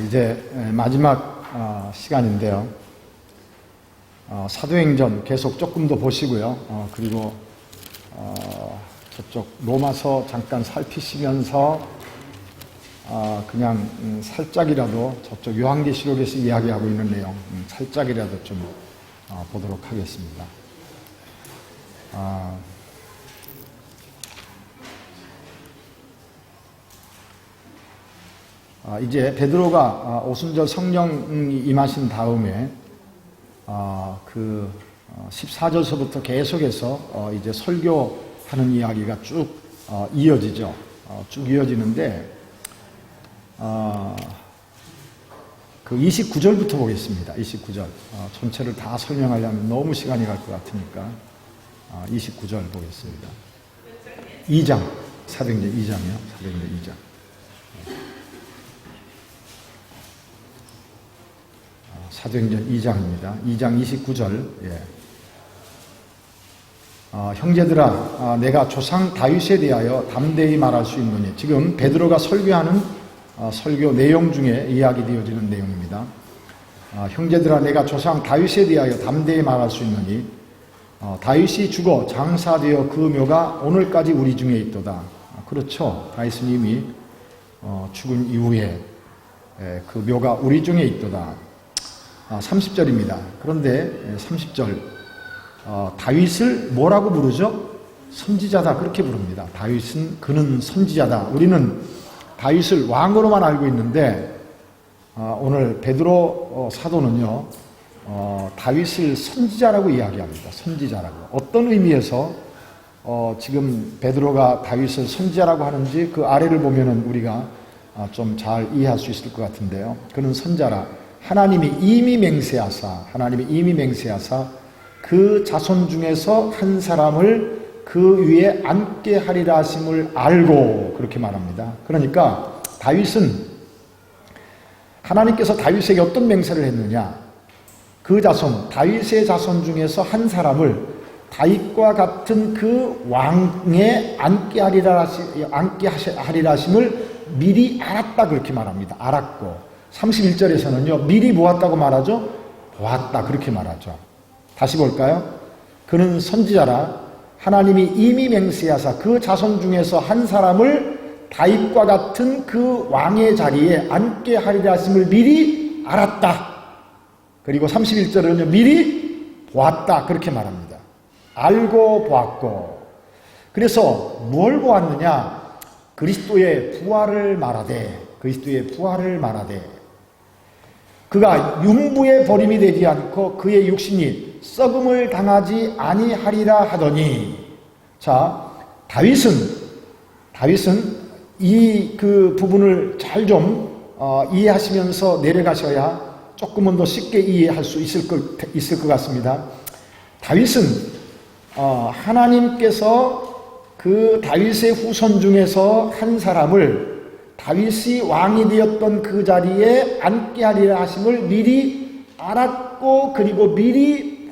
이제 마지막 시간인데요. 사도행전 계속 조금 더 보시고요. 그리고 저쪽 로마서 잠깐 살피시면서 그냥 살짝이라도 저쪽 요한계시록에서 이야기하고 있는 내용 살짝이라도 좀 보도록 하겠습니다. 이제 베드로가 오순절 성령이 임하신 다음에 14절서부터 계속해서 이제 설교하는 이야기가 쭉 이어지죠. 쭉 이어지는데 그 29절부터 보겠습니다. 29절 전체를 다 설명하려면 너무 시간이 갈 것 같으니까 29절 보겠습니다. 2장 사도행전 2장이요. 사도행전 2장. 사도행전 2장입니다. 2장 29절. 형제들아, 내가 조상 다윗에 대하여 담대히 말할 수 있노니. 지금 베드로가 설교하는 설교 내용 중에 이야기되어지는 내용입니다. 형제들아, 내가 조상 다윗에 대하여 담대히 말할 수 있노니 다윗이 죽어 장사되어 그 묘가 오늘까지 우리 중에 있도다. 그렇죠. 다윗은 이미 죽은 이후에 그 묘가 우리 중에 있도다. 30절입니다. 그런데 30절 다윗을 뭐라고 부르죠? 선지자다 그렇게 부릅니다. 다윗은 그는 선지자다. 우리는 다윗을 왕으로만 알고 있는데 오늘 베드로 사도는요 다윗을 선지자라고 이야기합니다. 선지자라고. 어떤 의미에서 지금 베드로가 다윗을 선지자라고 하는지 그 아래를 보면은 우리가 좀 잘 이해할 수 있을 것 같은데요. 그는 선자라. 하나님이 이미 맹세하사 그 자손 중에서 한 사람을 그 위에 앉게 하리라 하심을 알고 그렇게 말합니다. 그러니까 다윗은 하나님께서 다윗에게 어떤 맹세를 했느냐? 그 자손, 다윗의 자손 중에서 한 사람을 다윗과 같은 그 왕에 앉게 하리라 하심을 미리 알았다 그렇게 말합니다. 알았고 31절에서는요. 미리 보았다고 말하죠. 보았다 그렇게 말하죠. 다시 볼까요? 그는 선지자라. 하나님이 이미 맹세하사 그 자손 중에서 한 사람을 다윗과 같은 그 왕의 자리에 앉게 하리라 하심을 미리 알았다. 그리고 31절에는요. 미리 보았다 그렇게 말합니다. 알고 보았고. 그래서 뭘 보았느냐? 그리스도의 부활을 말하되 그가 흉부의 버림이 되지 않고 그의 육신이 썩음을 당하지 아니하리라 하더니. 자, 다윗은 이 그 부분을 잘 좀 이해하시면서 내려가셔야 조금은 더 쉽게 이해할 수 있을 것 같습니다. 다윗은 하나님께서 그 다윗의 후손 중에서 한 사람을 다윗이 왕이 되었던 그 자리에 앉게 하리라 하심을 미리 알았고 그리고 미리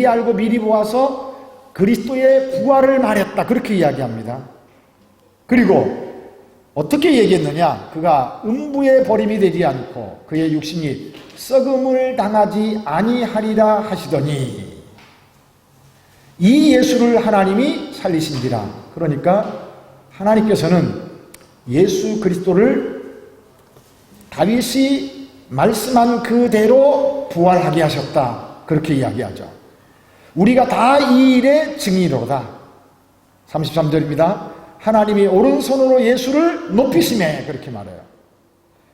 알고 미리 보아서 그리스도의 부활을 말했다 그렇게 이야기합니다. 그리고 어떻게 얘기했느냐? 그가 음부의 버림이 되지 않고 그의 육신이 썩음을 당하지 아니하리라 하시더니 이 예수를 하나님이 살리신지라. 그러니까 하나님께서는 예수 그리스도를 다윗이 말씀한 그대로 부활하게 하셨다. 그렇게 이야기하죠. 우리가 다 이 일의 증인이로다. 33절입니다. 하나님이 오른손으로 예수를 높이시매 그렇게 말해요.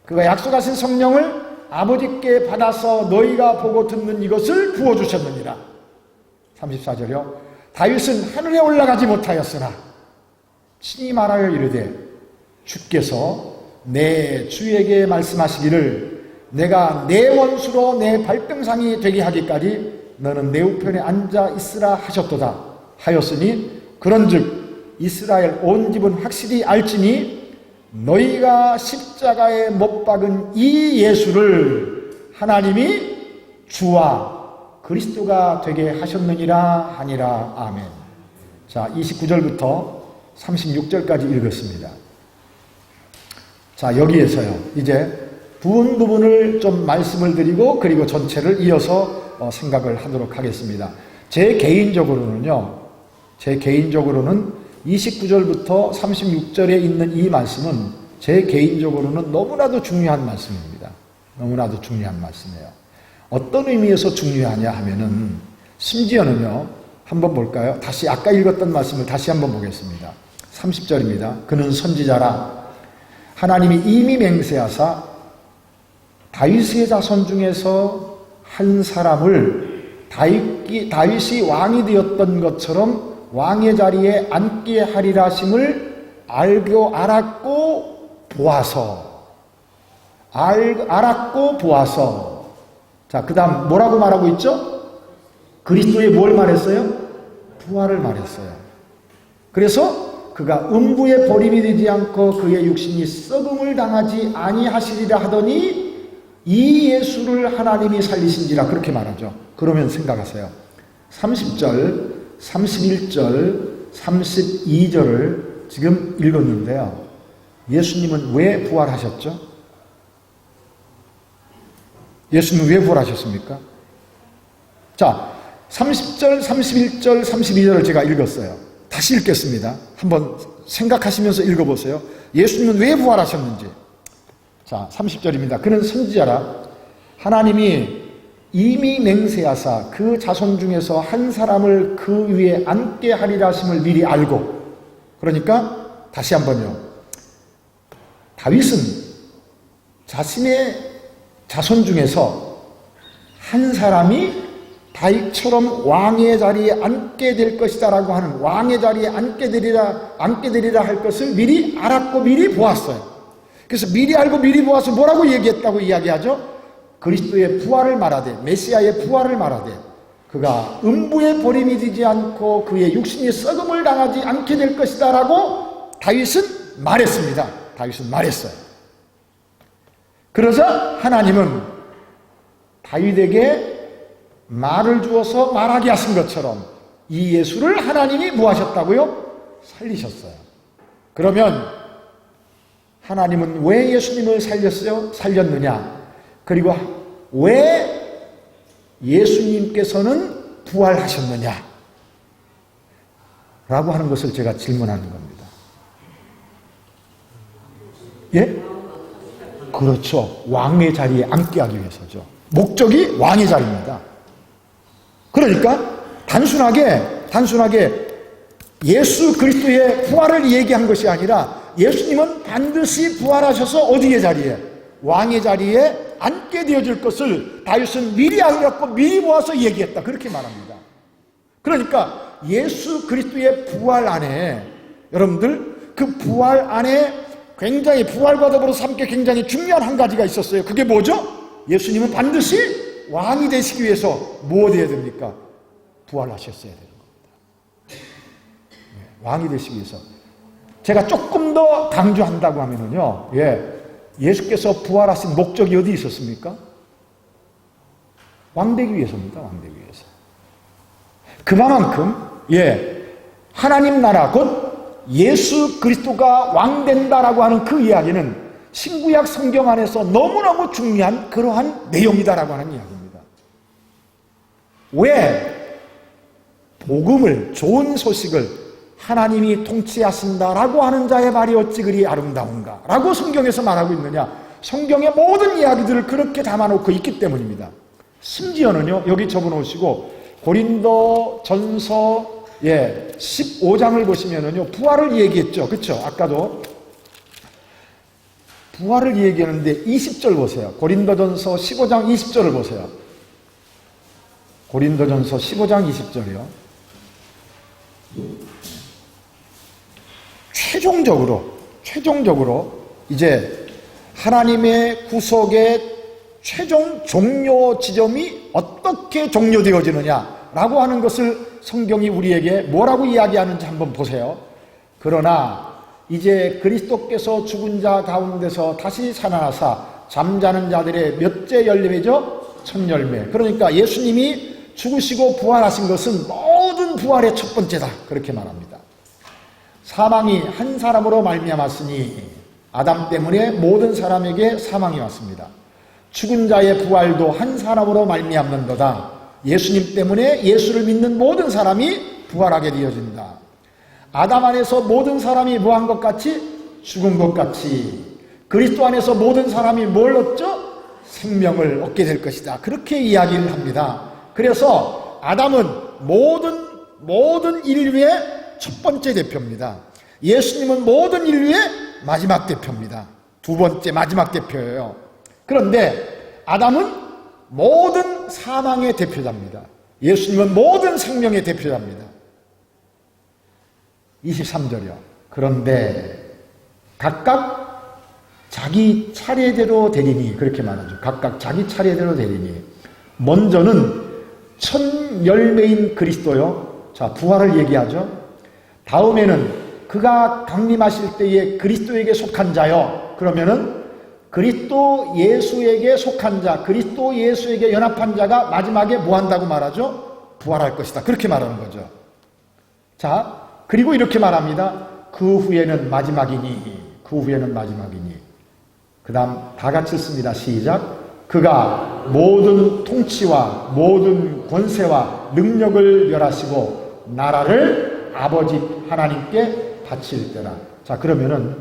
그가 약속하신 성령을 아버지께 받아서 너희가 보고 듣는 이것을 부어주셨느니라. 34절이요. 다윗은 하늘에 올라가지 못하였으나 친히 말하여 이르되 주께서 내 주에게 말씀하시기를 내가 내 원수로 내 발등상이 되게 하기까지 너는 내 우편에 앉아 있으라 하셨도다 하였으니 그런즉 이스라엘 온 집은 확실히 알지니 너희가 십자가에 못 박은 이 예수를 하나님이 주와 그리스도가 되게 하셨느니라 하니라. 아멘. 자, 29절부터 36절까지 읽었습니다. 자, 여기에서요. 이제 부분을 좀 말씀을 드리고 그리고 전체를 이어서 생각을 하도록 하겠습니다. 제 개인적으로는 29절부터 36절에 있는 이 말씀은 제 개인적으로는 너무나도 중요한 말씀입니다. 너무나도 중요한 말씀이에요. 어떤 의미에서 중요하냐 하면은 심지어는요. 한번 볼까요? 다시 아까 읽었던 말씀을 다시 한번 보겠습니다. 30절입니다. 그는 선지자라 하나님이 이미 맹세하사 다윗의 자손 중에서 한 사람을 다윗이 왕이 되었던 것처럼 왕의 자리에 앉게 하리라 하심을 알았고 보아서 자, 그 다음 뭐라고 말하고 있죠? 그리스도의 뭘 말했어요? 부활을 말했어요. 그래서 그가 음부에 버림이 되지 않고 그의 육신이 썩음을 당하지 아니하시리라 하더니 이 예수를 하나님이 살리신지라 그렇게 말하죠. 그러면 생각하세요. 30절, 31절, 32절을 지금 읽었는데요. 예수님은 왜 부활하셨죠? 예수님은 왜 부활하셨습니까? 자, 30절, 31절, 32절을 제가 읽었어요. 다시 읽겠습니다. 한번 생각하시면서 읽어보세요. 예수님은 왜 부활하셨는지. 자, 30절입니다. 그는 선지자라 하나님이 이미 맹세하사 그 자손 중에서 한 사람을 그 위에 앉게 하리라 하심을 미리 알고, 그러니까 다시 한번요. 다윗은 자신의 자손 중에서 한 사람이 다윗처럼 왕의 자리에 앉게 될 것이다 라고 하는, 왕의 자리에 앉게 되리라 할 것을 미리 알았고 미리 보았어요. 그래서 미리 알고 미리 보아서 뭐라고 얘기했다고 이야기하죠? 그리스도의 부활을 말하되, 메시아의 부활을 말하되 그가 음부에 버림이 되지 않고 그의 육신이 썩음을 당하지 않게 될 것이다 라고 다윗은 말했습니다. 다윗은 말했어요. 그래서 하나님은 다윗에게 말을 주어서 말하게 하신 것처럼 이 예수를 하나님이 뭐 하셨다고요? 살리셨어요. 그러면 하나님은 왜 예수님을 살렸느냐? 그리고 왜 예수님께서는 부활하셨느냐? 라고 하는 것을 제가 질문하는 겁니다. 예? 그렇죠. 왕의 자리에 앉게 하기 위해서죠. 목적이 왕의 자리입니다. 그러니까 단순하게 예수 그리스도의 부활을 얘기한 것이 아니라 예수님은 반드시 부활하셔서 어디의 자리에? 왕의 자리에 앉게 되어질 것을 다윗은 미리 알았고 미리 보아서 얘기했다. 그렇게 말합니다. 그러니까 예수 그리스도의 부활 안에, 여러분들 그 부활 안에 굉장히, 부활과 더불어서 함께 굉장히 중요한 한 가지가 있었어요. 그게 뭐죠? 예수님은 반드시 왕이 되시기 위해서 뭐 되어야 됩니까? 부활하셨어야 되는 겁니다. 왕이 되시기 위해서. 제가 조금 더 강조한다고 하면은요, 예수께서 부활하신 목적이 어디 있었습니까? 왕 되기 위해서입니다. 왕 되기 위해서. 그만큼 하나님 나라 곧 예수 그리스도가 왕 된다라고 하는 그 이야기는 신구약 성경 안에서 너무너무 중요한 그러한 내용이다라고 하는 이야기입니다. 왜 복음을, 좋은 소식을 하나님이 통치하신다라고 하는 자의 말이 어찌 그리 아름다운가 라고 성경에서 말하고 있느냐? 성경의 모든 이야기들을 그렇게 담아놓고 있기 때문입니다. 심지어는요, 여기 적어놓으시고 고린도 전서 15장을 보시면은요, 부활을 얘기했죠. 그렇죠? 아까도 부활을 얘기하는데 20절 보세요. 고린도전서 15장 20절을 보세요. 고린도전서 15장 20절이요. 최종적으로 이제 하나님의 구속의 최종 종료 지점이 어떻게 종료되어지느냐라고 하는 것을 성경이 우리에게 뭐라고 이야기하는지 한번 보세요. 그러나 이제 그리스도께서 죽은 자 가운데서 다시 살아나사 잠자는 자들의 몇째 열매죠? 첫 열매. 그러니까 예수님이 죽으시고 부활하신 것은 모든 부활의 첫 번째다. 그렇게 말합니다. 사망이 한 사람으로 말미암았으니 아담 때문에 모든 사람에게 사망이 왔습니다. 죽은 자의 부활도 한 사람으로 말미암는도다. 예수님 때문에 예수를 믿는 모든 사람이 부활하게 되어진다. 아담 안에서 모든 사람이 뭐한 것 같이? 죽은 것 같이 그리스도 안에서 모든 사람이 뭘 얻죠? 생명을 얻게 될 것이다. 그렇게 이야기를 합니다. 그래서 아담은 모든 인류의 첫 번째 대표입니다. 예수님은 모든 인류의 마지막 대표입니다. 두 번째 마지막 대표예요. 그런데 아담은 모든 사망의 대표자입니다. 예수님은 모든 생명의 대표자입니다. 23절이요. 그런데 각각 자기 차례대로 되리니, 그렇게 말하죠. 각각 자기 차례대로 되리니. 먼저는 첫 열매인 그리스도요. 자, 부활을 얘기하죠. 다음에는 그가 강림하실 때에 그리스도에게 속한 자요. 그러면은 그리스도 예수에게 속한 자, 그리스도 예수에게 연합한 자가 마지막에 뭐 한다고 말하죠? 부활할 것이다. 그렇게 말하는 거죠. 자, 그리고 이렇게 말합니다. 그 후에는 마지막이니, 그 후에는 마지막이니. 그 다음 다 같이 씁니다. 시작. 그가 모든 통치와 모든 권세와 능력을 멸하시고 나라를 아버지 하나님께 바칠 때라. 자, 그러면은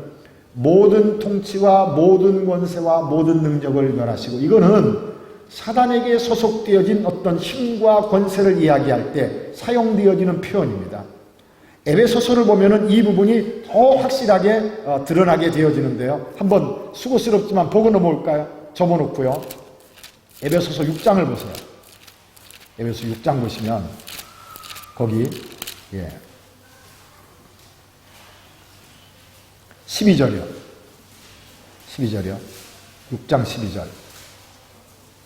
모든 통치와 모든 권세와 모든 능력을 멸하시고, 이거는 사단에게 소속되어진 어떤 힘과 권세를 이야기할 때 사용되어지는 표현입니다. 에베소서를 보면은 이 부분이 더 확실하게 드러나게 되어지는데요. 한번 수고스럽지만 보고 넘어올까요? 접어놓고요. 에베소서 6장을 보세요. 에베소서 6장 보시면 거기 12절이요. 12절이요. 6장 12절.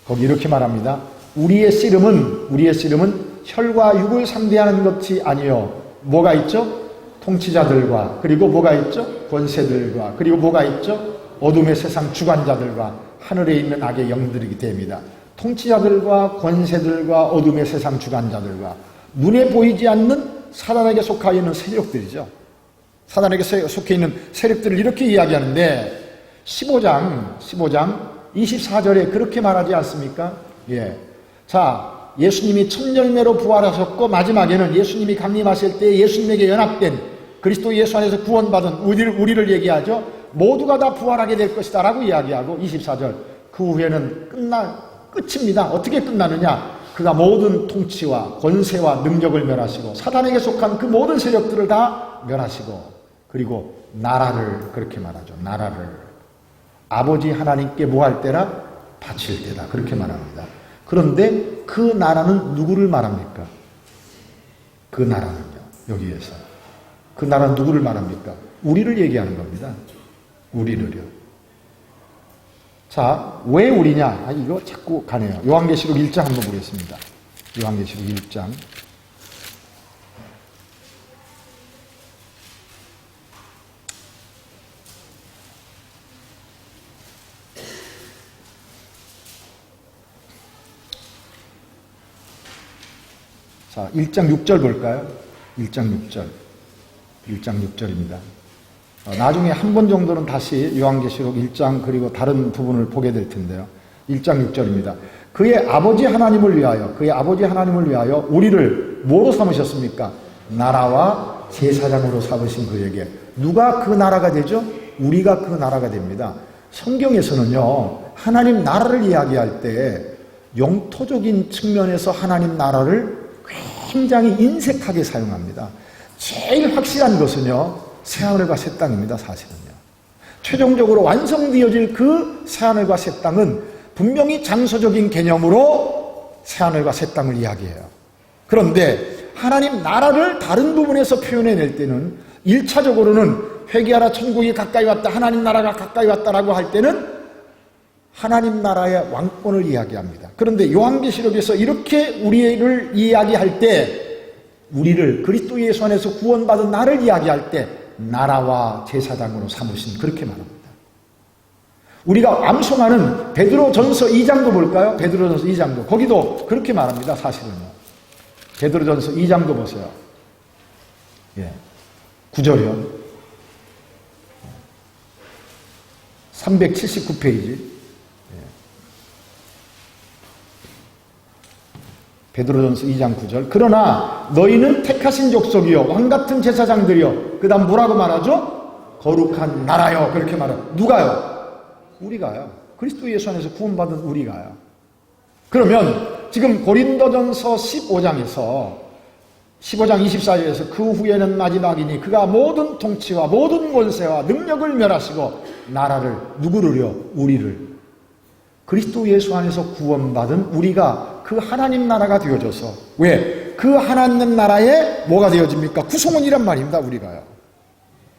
거기 이렇게 말합니다. 우리의 씨름은 혈과 육을 상대하는 것이 아니요. 뭐가 있죠? 통치자들과, 그리고 뭐가 있죠? 권세들과, 그리고 뭐가 있죠? 어둠의 세상 주관자들과 하늘에 있는 악의 영들이기 때문이다. 통치자들과 권세들과 어둠의 세상 주관자들과 눈에 보이지 않는 사단에게 속하 있는 세력들이죠. 사단에게 속해 있는 세력들을 이렇게 이야기하는데 15장 24절에 그렇게 말하지 않습니까? 예. 자, 예수님이 첫 열매로 부활하셨고 마지막에는 예수님이 강림하실 때 예수님에게 연합된 그리스도 예수 안에서 구원받은 우리를 얘기하죠. 모두가 다 부활하게 될 것이다 라고 이야기하고 24절 그 후에는 끝입니다. 어떻게 끝나느냐? 그가 모든 통치와 권세와 능력을 멸하시고 사단에게 속한 그 모든 세력들을 다 멸하시고 그리고 나라를, 그렇게 말하죠. 나라를 아버지 하나님께 뭐 할 때라? 바칠 때다. 그렇게 말합니다. 그런데 그 나라는 누구를 말합니까? 그 나라는요. 여기에서. 그 나라는 누구를 말합니까? 우리를 얘기하는 겁니다. 우리를요. 자, 왜 우리냐? 이거 자꾸 가네요. 요한계시록 1장 한번 보겠습니다. 요한계시록 1장. 자, 1장 6절 볼까요? 1장 6절입니다. 나중에 한 번 정도는 다시 요한계시록 1장 그리고 다른 부분을 보게 될 텐데요. 1장 6절입니다. 그의 아버지 하나님을 위하여 우리를 뭐로 삼으셨습니까? 나라와 제사장으로 삼으신 그에게. 누가 그 나라가 되죠? 우리가 그 나라가 됩니다. 성경에서는요, 하나님 나라를 이야기할 때 영토적인 측면에서 하나님 나라를 굉장히 인색하게 사용합니다. 제일 확실한 것은요, 새하늘과 새 땅입니다. 사실은요. 최종적으로 완성되어질 그 새하늘과 새 땅은 분명히 장소적인 개념으로 새하늘과 새 땅을 이야기해요. 그런데 하나님 나라를 다른 부분에서 표현해낼 때는 1차적으로는 회개하라 천국이 가까이 왔다, 하나님 나라가 가까이 왔다라고 할 때는 하나님 나라의 왕권을 이야기합니다. 그런데 요한계시록에서 이렇게 우리를 이야기할 때, 우리를 그리스도 예수 안에서 구원받은 나를 이야기할 때 나라와 제사장으로 삼으신, 그렇게 말합니다. 우리가 암송하는 베드로전서 2장도 볼까요? 베드로전서 2장도 거기도 그렇게 말합니다. 사실은요. 베드로전서 2장도 보세요. 9절이요. 379페이지. 베드로전서 2장 9절. 그러나 너희는 택하신 족속이요 왕같은 제사장들이요. 그 다음 뭐라고 말하죠? 거룩한 나라요. 그렇게 말해요. 누가요? 우리가요. 그리스도 예수 안에서 구원받은 우리가요. 그러면 지금 고린도전서 15장 24절에서 그 후에는 마지막이니 그가 모든 통치와 모든 권세와 능력을 멸하시고 나라를 누구를요? 우리를. 그리스도 예수 안에서 구원받은 우리가 그 하나님 나라가 되어져서, 왜? 그 하나님 나라에 뭐가 되어집니까? 구성원이란 말입니다. 우리가요.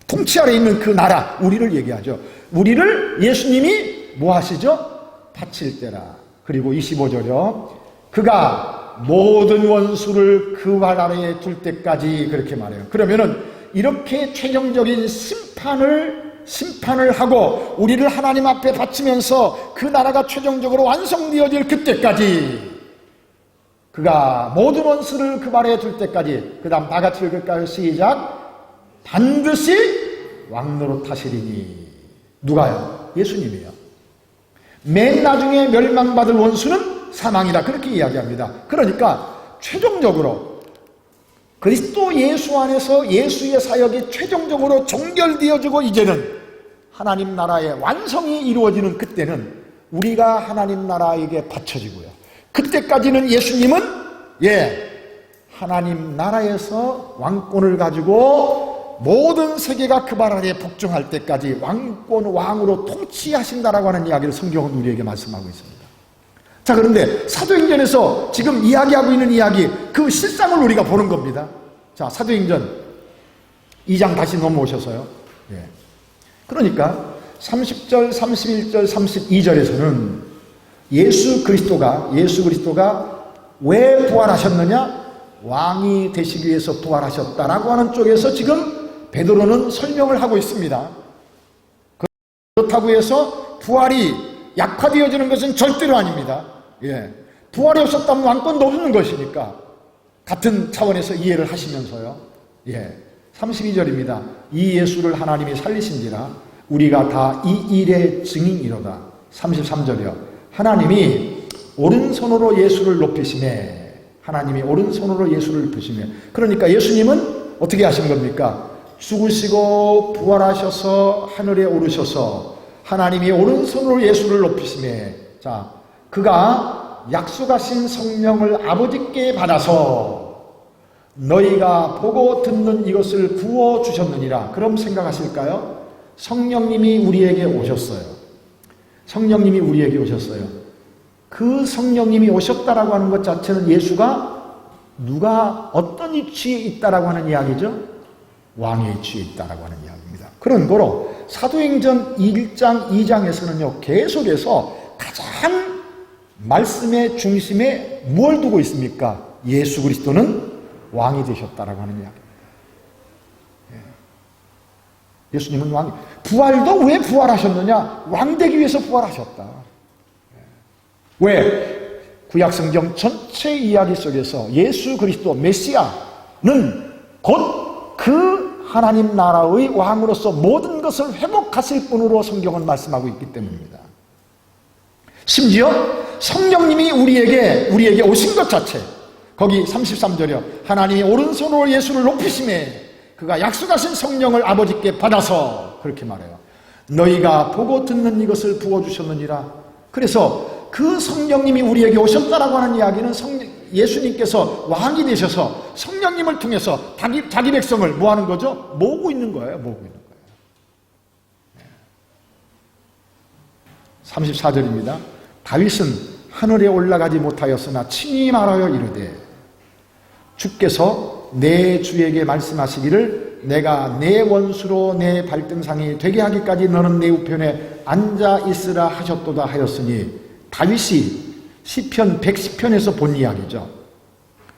통치 아래 있는 그 나라, 우리를 얘기하죠. 우리를 예수님이 뭐 하시죠? 바칠 때라. 그리고 25절이요. 그가 모든 원수를 그 발 아래에 둘 때까지, 그렇게 말해요. 그러면은 이렇게 최종적인 심판을 하고 우리를 하나님 앞에 바치면서 그 나라가 최종적으로 완성되어질 그때까지, 그가 모든 원수를 그 발에 둘 때까지, 그 다음 다 같이 읽을까요? 시작. 반드시 왕노릇하시리니. 누가요? 예수님이요. 맨 나중에 멸망받을 원수는 사망이다. 그렇게 이야기합니다. 그러니까 최종적으로 그리스도 예수 안에서 예수의 사역이 최종적으로 종결되어지고 이제는 하나님 나라의 완성이 이루어지는 그때는 우리가 하나님 나라에게 바쳐지고요. 그때까지는 예수님은 하나님 나라에서 왕권을 가지고 모든 세계가 그 발 아래에 복종할 때까지 왕으로 통치하신다라고 하는 이야기를 성경은 우리에게 말씀하고 있습니다. 자, 그런데 사도행전에서 지금 이야기하고 있는 이야기, 그 실상을 우리가 보는 겁니다. 자, 사도행전 2장 다시 넘어오셔서요. 그러니까 30절, 31절, 32절에서는 예수 그리스도가 왜 부활하셨느냐? 왕이 되시기 위해서 부활하셨다라고 하는 쪽에서 지금 베드로는 설명을 하고 있습니다. 그렇다고 해서 부활이 약화되어지는 것은 절대로 아닙니다. 부활이 없었다면 왕권도 없는 것이니까 같은 차원에서 이해를 하시면서요. 32절입니다. 이 예수를 하나님이 살리신지라 우리가 다 이 일의 증인이로다. 33절이요. 하나님이 오른손으로 예수를 높이시매. 하나님이 오른손으로 예수를 높이시매. 그러니까 예수님은 어떻게 하신 겁니까? 죽으시고 부활하셔서 하늘에 오르셔서 하나님이 오른손으로 예수를 높이시매. 자, 그가 약속하신 성령을 아버지께 받아서 너희가 보고 듣는 이것을 부어주셨느니라. 그럼 생각하실까요? 성령님이 우리에게 오셨어요. 성령님이 우리에게 오셨어요. 그 성령님이 오셨다라고 하는 것 자체는 예수가 누가 어떤 위치에 있다라고 하는 이야기죠? 왕의 위치에 있다라고 하는 이야기입니다. 그런 거로 사도행전 1장, 2장에서는요, 계속해서 가장 말씀의 중심에 뭘 두고 있습니까? 예수 그리스도는 왕이 되셨다라고 하는 이야기입니다. 예수님은 왕이, 부활도 왜 부활하셨느냐? 왕 되기 위해서 부활하셨다. 왜? 구약성경 전체 이야기 속에서 예수 그리스도 메시아는 곧 그 하나님 나라의 왕으로서 모든 것을 회복하실 분으로 성경은 말씀하고 있기 때문입니다. 심지어 성령님이 우리에게 오신 것 자체, 거기 33절이요. 하나님이 오른손으로 예수를 높이심에 그가 약속하신 성령을 아버지께 받아서, 그렇게 말해요. 너희가 보고 듣는 이것을 부어주셨느니라. 그래서 그 성령님이 우리에게 오셨다라고 하는 이야기는 예수님께서 왕이 되셔서 성령님을 통해서 자기 백성을 뭐 하는 거죠? 모으고 있는 거예요. 모으고 있는 거예요. 34절입니다. 다윗은 하늘에 올라가지 못하였으나 친히 말하여 이르되 주께서 내 주에게 말씀하시기를 내가 내 원수로 내 발등상이 되게 하기까지 너는 내 우편에 앉아 있으라 하셨도다 하였으니, 다윗이 시편 110편에서 본 이야기죠.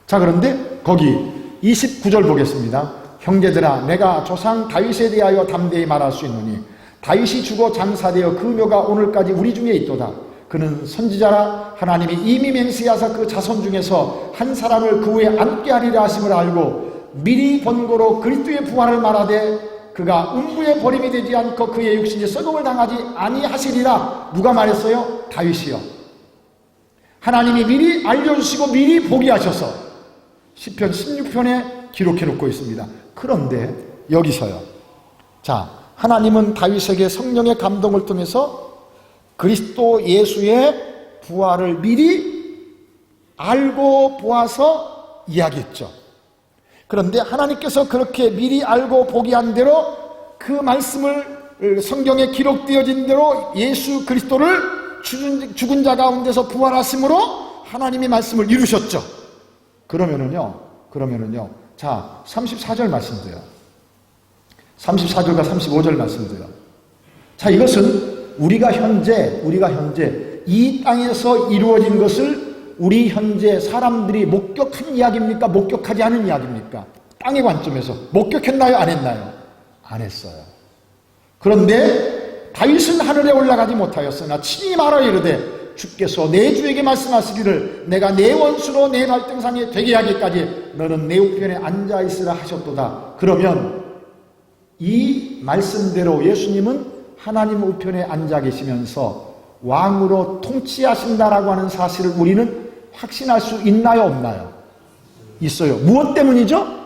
자, 그런데 거기 29절 보겠습니다. 형제들아, 내가 조상 다윗에 대하여 담대히 말할 수 있노니 다윗이 죽어 장사되어 그 묘가 오늘까지 우리 중에 있도다. 그는 선지자라. 하나님이 이미 맹세하사 그 자손 중에서 한 사람을 그 후에 앉게 하리라 하심을 알고 미리 번거로 그리스도의 부활을 말하되 그가 음부에 버림이 되지 않고 그의 육신이 썩음을 당하지 아니하시리라. 누가 말했어요? 다윗이요. 하나님이 미리 알려주시고 미리 보게 하셔서 시편 16편에 기록해 놓고 있습니다. 그런데 여기서요, 자, 하나님은 다윗에게 성령의 감동을 통해서 그리스도 예수의 부활을 미리 알고 보아서 이야기했죠. 그런데 하나님께서 그렇게 미리 알고 보기 한 대로 그 말씀을 성경에 기록되어진 대로 예수 그리스도를 죽은 자 가운데서 부활하심으로 하나님의 말씀을 이루셨죠. 그러면은요, 자, 34절 말씀도요. 34절과 35절 말씀도요. 자, 이것은 우리가 현재 이 땅에서 이루어진 것을 우리 현재 사람들이 목격한 이야기입니까? 목격하지 않은 이야기입니까? 땅의 관점에서 목격했나요? 안 했나요? 안 했어요. 그런데 다윗은 하늘에 올라가지 못하였으나 친히 말하여 이르되 주께서 내 주에게 말씀하시기를 내가 내 원수로 내 발등상에 되게 하기까지 너는 내 우편에 앉아있으라 하셨도다. 그러면 이 말씀대로 예수님은 하나님 우편에 앉아 계시면서 왕으로 통치하신다라고 하는 사실을 우리는 확신할 수 있나요? 없나요? 있어요. 무엇 때문이죠?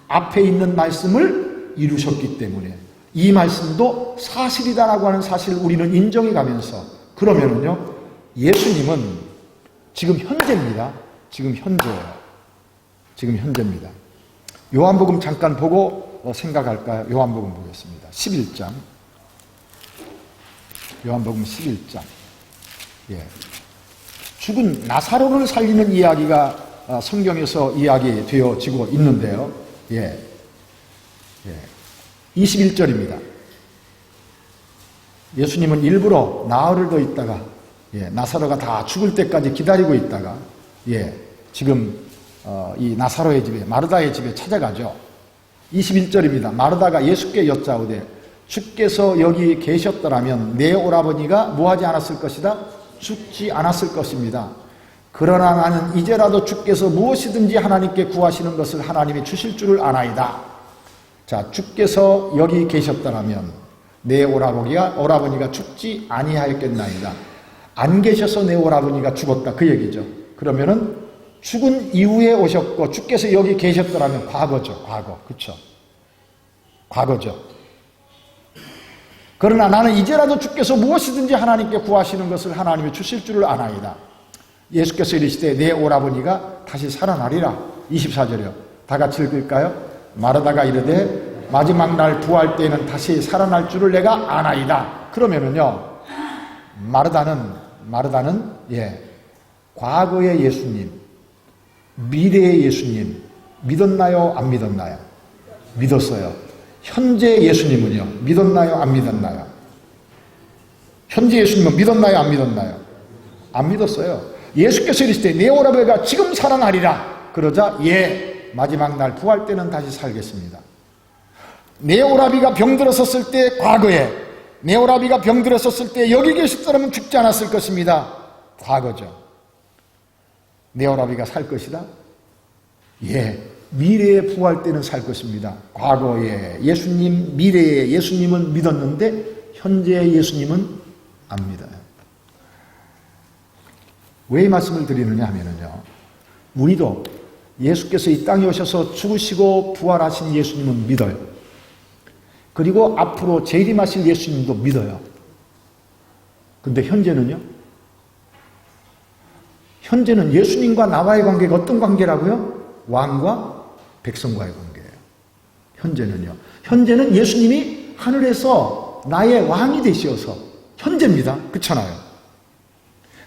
앞에 있는 말씀을 이루셨기 때문에 이 말씀도 사실이다라고 하는 사실을 우리는 인정해 가면서, 그러면은요, 예수님은 지금 현재입니다. 지금 현재입니다. 요한복음 잠깐 보고 생각할까요? 요한복음 보겠습니다. 11장. 요한복음 11장. 예. 죽은 나사로를 살리는 이야기가 성경에서 이야기되어지고 있는데요. 예. 21절입니다. 예수님은 일부러 나흘을 더 있다가 나사로가 다 죽을 때까지 기다리고 있다가 지금 이 나사로의 집에, 마르다의 집에 찾아가죠. 21절입니다. 마르다가 예수께 여짜오되 주께서 여기 계셨더라면 내 오라버니가 뭐하지 않았을 것이다? 죽지 않았을 것입니다. 그러나 나는 이제라도 주께서 무엇이든지 하나님께 구하시는 것을 하나님이 주실 줄을 아나이다. 자, 주께서 여기 계셨더라면 내 오라버니가 죽지 아니하였겠나이다. 안 계셔서 내 오라버니가 죽었다, 그 얘기죠. 그러면은 죽은 이후에 오셨고 주께서 여기 계셨더라면 과거죠. 과거. 그렇죠? 과거죠. 그러나 나는 이제라도 주께서 무엇이든지 하나님께 구하시는 것을 하나님이 주실 줄을 아나이다. 예수께서 이르시되 내 오라버니가 다시 살아나리라. 24절이요. 다 같이 읽을까요? 마르다가 이르되 마지막 날 부활 때에는 다시 살아날 줄을 내가 아나이다. 그러면은요, 마르다는 과거의 예수님, 미래의 예수님 믿었나요? 안 믿었나요? 믿었어요. 현재 예수님은요, 믿었나요? 안 믿었나요? 현재 예수님은 믿었나요? 안 믿었나요? 안 믿었어요. 예수께서 이르시되 내 오라버니가 지금 살아나리라. 그러자 마지막 날 부활 때는 다시 살겠습니다. 내 오라비가 병들었었을 때 과거에, 내 오라비가 병들었었을 때 여기 계셨더라면 죽지 않았을 것입니다. 과거죠. 내 오라비가 살 것이다? 미래에 부활 때는 살 것입니다. 과거에 예수님, 미래에 예수님은 믿었는데 현재의 예수님은 안 믿어요. 왜 이 말씀을 드리느냐 하면은요, 우리도 예수께서 이 땅에 오셔서 죽으시고 부활하신 예수님은 믿어요. 그리고 앞으로 재림하실 예수님도 믿어요. 근데 현재는요? 현재는 예수님과 나와의 관계가 어떤 관계라고요? 왕과 백성과의 관계예요. 현재는요. 현재는 예수님이 하늘에서 나의 왕이 되시어서 현재입니다. 그렇잖아요.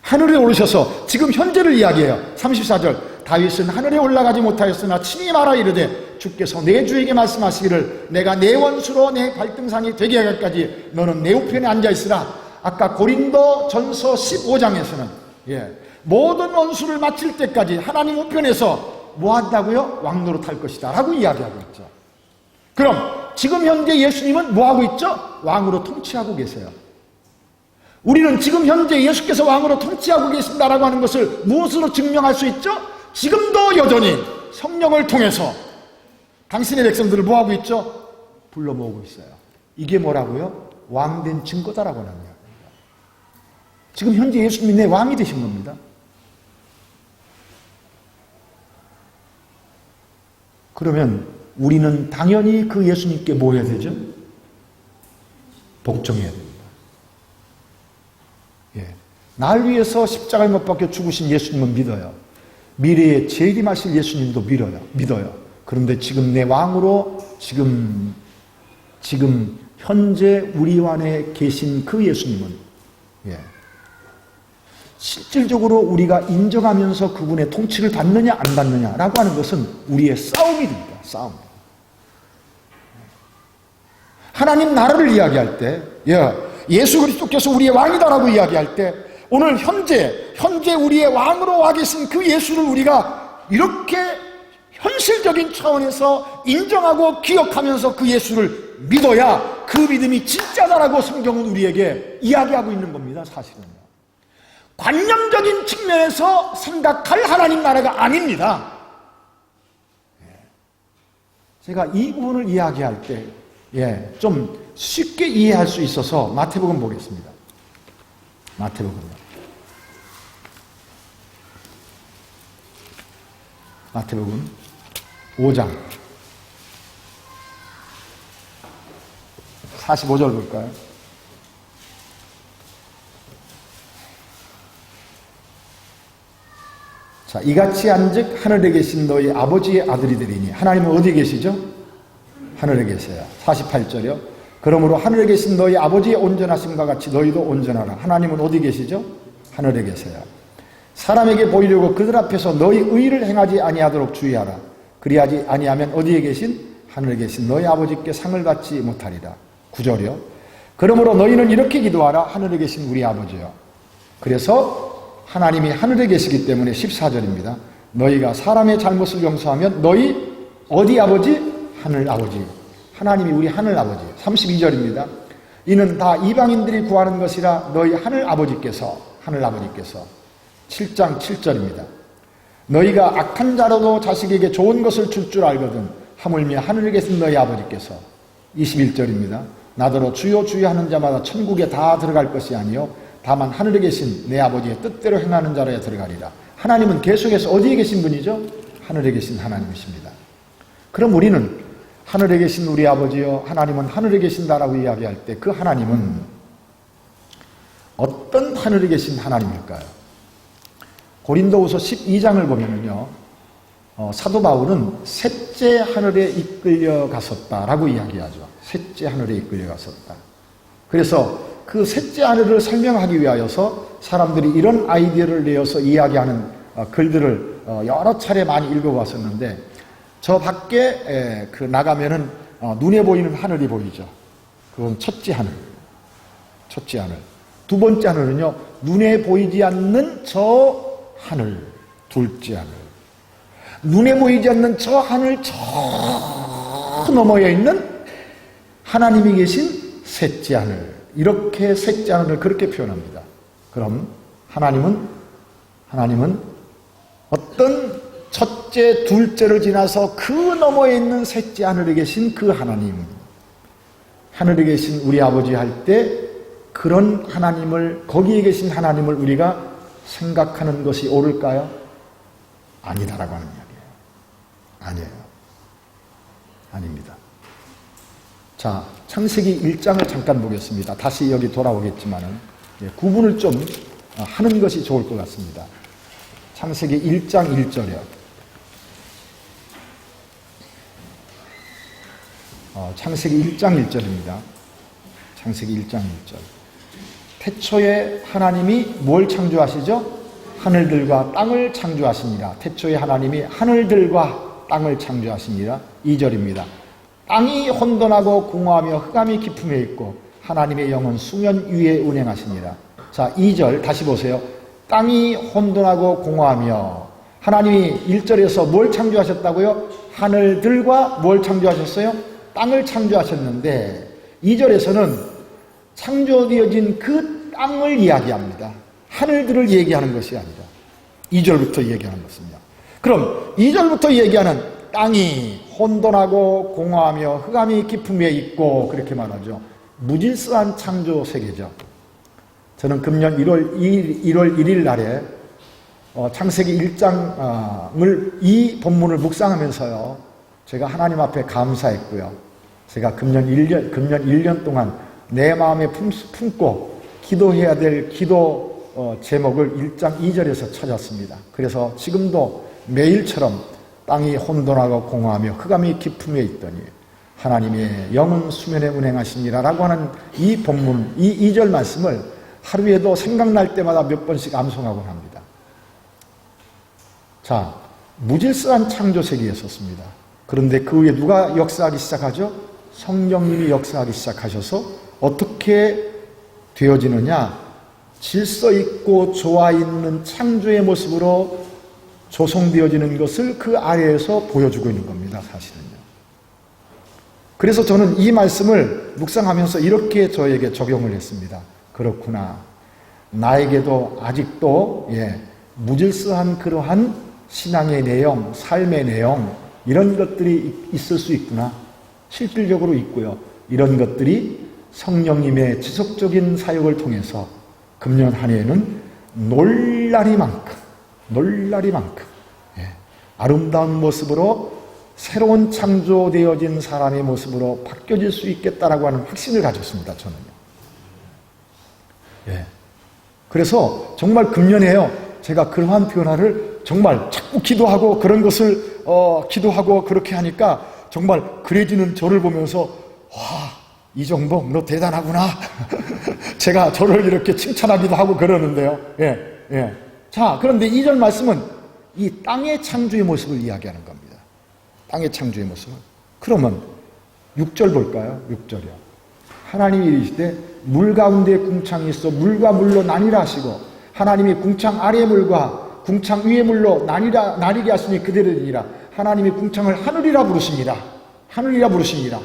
하늘에 오르셔서 지금 현재를 이야기해요. 34절. 다윗은 하늘에 올라가지 못하였으나 친히 말하 이르되 주께서 내 주에게 말씀하시기를 내가 내 원수로 내 발등상이 되게 하기까지 너는 내 우편에 앉아있으라. 아까 고린도 전서 15장에서는 모든 원수를 마칠 때까지 하나님 우편에서 뭐 한다고요? 왕노릇 할 것이다 라고 이야기하고 있죠. 그럼 지금 현재 예수님은 뭐 하고 있죠? 왕으로 통치하고 계세요. 우리는 지금 현재 예수께서 왕으로 통치하고 계신다라고 하는 것을 무엇으로 증명할 수 있죠? 지금도 여전히 성령을 통해서 당신의 백성들을 뭐 하고 있죠? 불러 모으고 있어요. 이게 뭐라고요? 왕된 증거다라고 하는 이야기입니다. 지금 현재 예수님이 내 왕이 되신 겁니다. 그러면 우리는 당연히 그 예수님께 뭐 해야 되죠? 복종해야 됩니다. 예. 날 위해서 십자가에 못 박혀 죽으신 예수님은 믿어요. 미래에 재림하실 예수님도 믿어요. 그런데 지금 내 왕으로 지금 현재 우리 안에 계신 그 예수님은 실질적으로 우리가 인정하면서 그분의 통치를 받느냐 안 받느냐라고 하는 것은 우리의 싸움이 됩니다. 싸움. 하나님 나라를 이야기할 때 예수 그리스도께서 우리의 왕이다라고 이야기할 때 오늘 현재 우리의 왕으로 와 계신 그 예수를 우리가 이렇게 현실적인 차원에서 인정하고 기억하면서 그 예수를 믿어야 그 믿음이 진짜다라고 성경은 우리에게 이야기하고 있는 겁니다. 사실은요. 관념적인 측면에서 생각할 하나님 나라가 아닙니다. 제가 이 부분을 이야기할 때 좀 쉽게 이해할 수 있어서 마태복음 보겠습니다. 마태복음 5장 45절 볼까요? 자, 이같이 한즉 하늘에 계신 너희 아버지의 아들이 되리니. 하나님은 어디 계시죠? 하늘에 계세요. 48절이요. 그러므로 하늘에 계신 너희 아버지의 온전하심과 같이 너희도 온전하라. 하나님은 어디 계시죠? 하늘에 계세요. 사람에게 보이려고 그들 앞에서 너희 의를 행하지 아니하도록 주의하라. 그리하지 아니하면 어디에 계신? 하늘에 계신 너희 아버지께 상을 받지 못하리라. 9절이요. 그러므로 너희는 이렇게 기도하라. 하늘에 계신 우리 아버지요. 그래서 하나님이 하늘에 계시기 때문에 14절입니다. 너희가 사람의 잘못을 용서하면 너희 어디 아버지? 하늘 아버지. 하나님이 우리 하늘 아버지. 32절입니다. 이는 다 이방인들이 구하는 것이라 너희 하늘 아버지께서 7장 7절입니다. 너희가 악한 자로도 자식에게 좋은 것을 줄 줄 알거든 하물며 하늘에 계신 너희 아버지께서 21절입니다. 나더러 주여 주여 하는 자마다 천국에 다 들어갈 것이 아니요 다만 하늘에 계신 내 아버지의 뜻대로 행하는 자라야 들어가리라. 하나님은 계속해서 어디에 계신 분이죠? 하늘에 계신 하나님이십니다. 그럼 우리는 하늘에 계신 우리 아버지요 하나님은 하늘에 계신다라고 이야기할 때 그 하나님은 어떤 하늘에 계신 하나님일까요? 고린도후서 12장을 보면은요 사도 바울은 셋째 하늘에 이끌려 갔었다라고 이야기하죠. 셋째 하늘에 이끌려 갔었다. 그래서 그 셋째 하늘을 설명하기 위하여서 사람들이 이런 아이디어를 내어서 이야기하는 글들을 여러 차례 많이 읽어봤었는데 저 밖에 나가면은 눈에 보이는 하늘이 보이죠. 그건 첫째 하늘. 두 번째 하늘은요 눈에 보이지 않는 저 하늘. 둘째 하늘. 눈에 보이지 않는 저 하늘 저 너머에 있는 하나님이 계신 셋째 하늘. 이렇게 셋째 하늘을 그렇게 표현합니다. 그럼 하나님은 어떤 첫째, 둘째를 지나서 그 너머에 있는 셋째 하늘에 계신 그 하나님, 하늘에 계신 우리 아버지 할 때 그런 하나님을, 거기에 계신 하나님을 우리가 생각하는 것이 옳을까요? 아니다라고 하는 이야기예요. 아니에요. 아닙니다. 자, 창세기 1장을 잠깐 보겠습니다. 다시 여기 돌아오겠지만은 구분을 좀 하는 것이 좋을 것 같습니다. 창세기 1장 1절이요. 창세기 1장 1절입니다. 창세기 1장 1절. 태초에 하나님이 뭘 창조하시죠? 하늘들과 땅을 창조하시니라. 태초에 하나님이 하늘들과 땅을 창조하시니라. 2절입니다. 땅이 혼돈하고 공허하며 흑암이 깊음에 있고 하나님의 영은 수면 위에 운행하시니라. 자, 2절 다시 보세요. 땅이 혼돈하고 공허하며 하나님이 1절에서 뭘 창조하셨다고요? 하늘들과 뭘 창조하셨어요? 땅을 창조하셨는데 2절에서는 창조되어진 그 땅을 이야기합니다. 하늘들을 얘기하는 것이 아니라 2절부터 얘기하는 것입니다. 그럼 2절부터 얘기하는 땅이 혼돈하고 공허하며 흑암이 깊음에 있고 그렇게 말하죠. 무질서한 창조 세계죠. 저는 금년 1월 1일 날에 창세기 1장을 이 본문을 묵상하면서요. 제가 하나님 앞에 감사했고요. 제가 금년 1년 동안 내 마음에 품고 기도해야 될 기도 제목을 1장 2절에서 찾았습니다. 그래서 지금도 매일처럼 땅이 혼돈하고 공허하며 흑암이 깊음에 있더니 하나님의 영은 수면에 운행하시니라 라고 하는 이 본문, 이 2절 말씀을 하루에도 생각날 때마다 몇 번씩 암송하곤 합니다. 자, 무질서한 창조 세계에 있었습니다. 그런데 그 후에 누가 역사하기 시작하죠? 성령님이 역사하기 시작하셔서 어떻게 되어지느냐? 질서 있고 좋아 있는 창조의 모습으로 조성되어지는 것을 그 아래에서 보여주고 있는 겁니다, 사실은요. 그래서 저는 이 말씀을 묵상하면서 이렇게 저에게 적용을 했습니다. 그렇구나. 나에게도 아직도 무질서한 그러한 신앙의 내용, 삶의 내용 이런 것들이 있을 수 있구나. 실질적으로 있고요. 이런 것들이 성령님의 지속적인 사역을 통해서 금년 한 해에는 놀라리만큼 아름다운 모습으로 새로운 창조되어진 사람의 모습으로 바뀌어질 수 있겠다라고 하는 확신을 가졌습니다. 저는요. 그래서 정말 금년에요. 제가 그러한 변화를 정말 자꾸 기도하고 그런 것을 기도하고 그렇게 하니까 정말 그래지는 저를 보면서 와, 이정복 너 대단하구나. 제가 저를 이렇게 칭찬하기도 하고 그러는데요. 자, 그런데 2절 말씀은 이 땅의 창조의 모습을 이야기하는 겁니다. 땅의 창조의 모습을. 그러면 6절 볼까요? 6절이요. 하나님이 이르시되 물 가운데 궁창이 있어 물과 물로 나뉘라 하시고 하나님이 궁창 아래의 물과 궁창 위의 물로 나뉘게 하시니 그대로니라. 하나님이 궁창을 하늘이라 부르십니다. 하늘이라 부르십니다.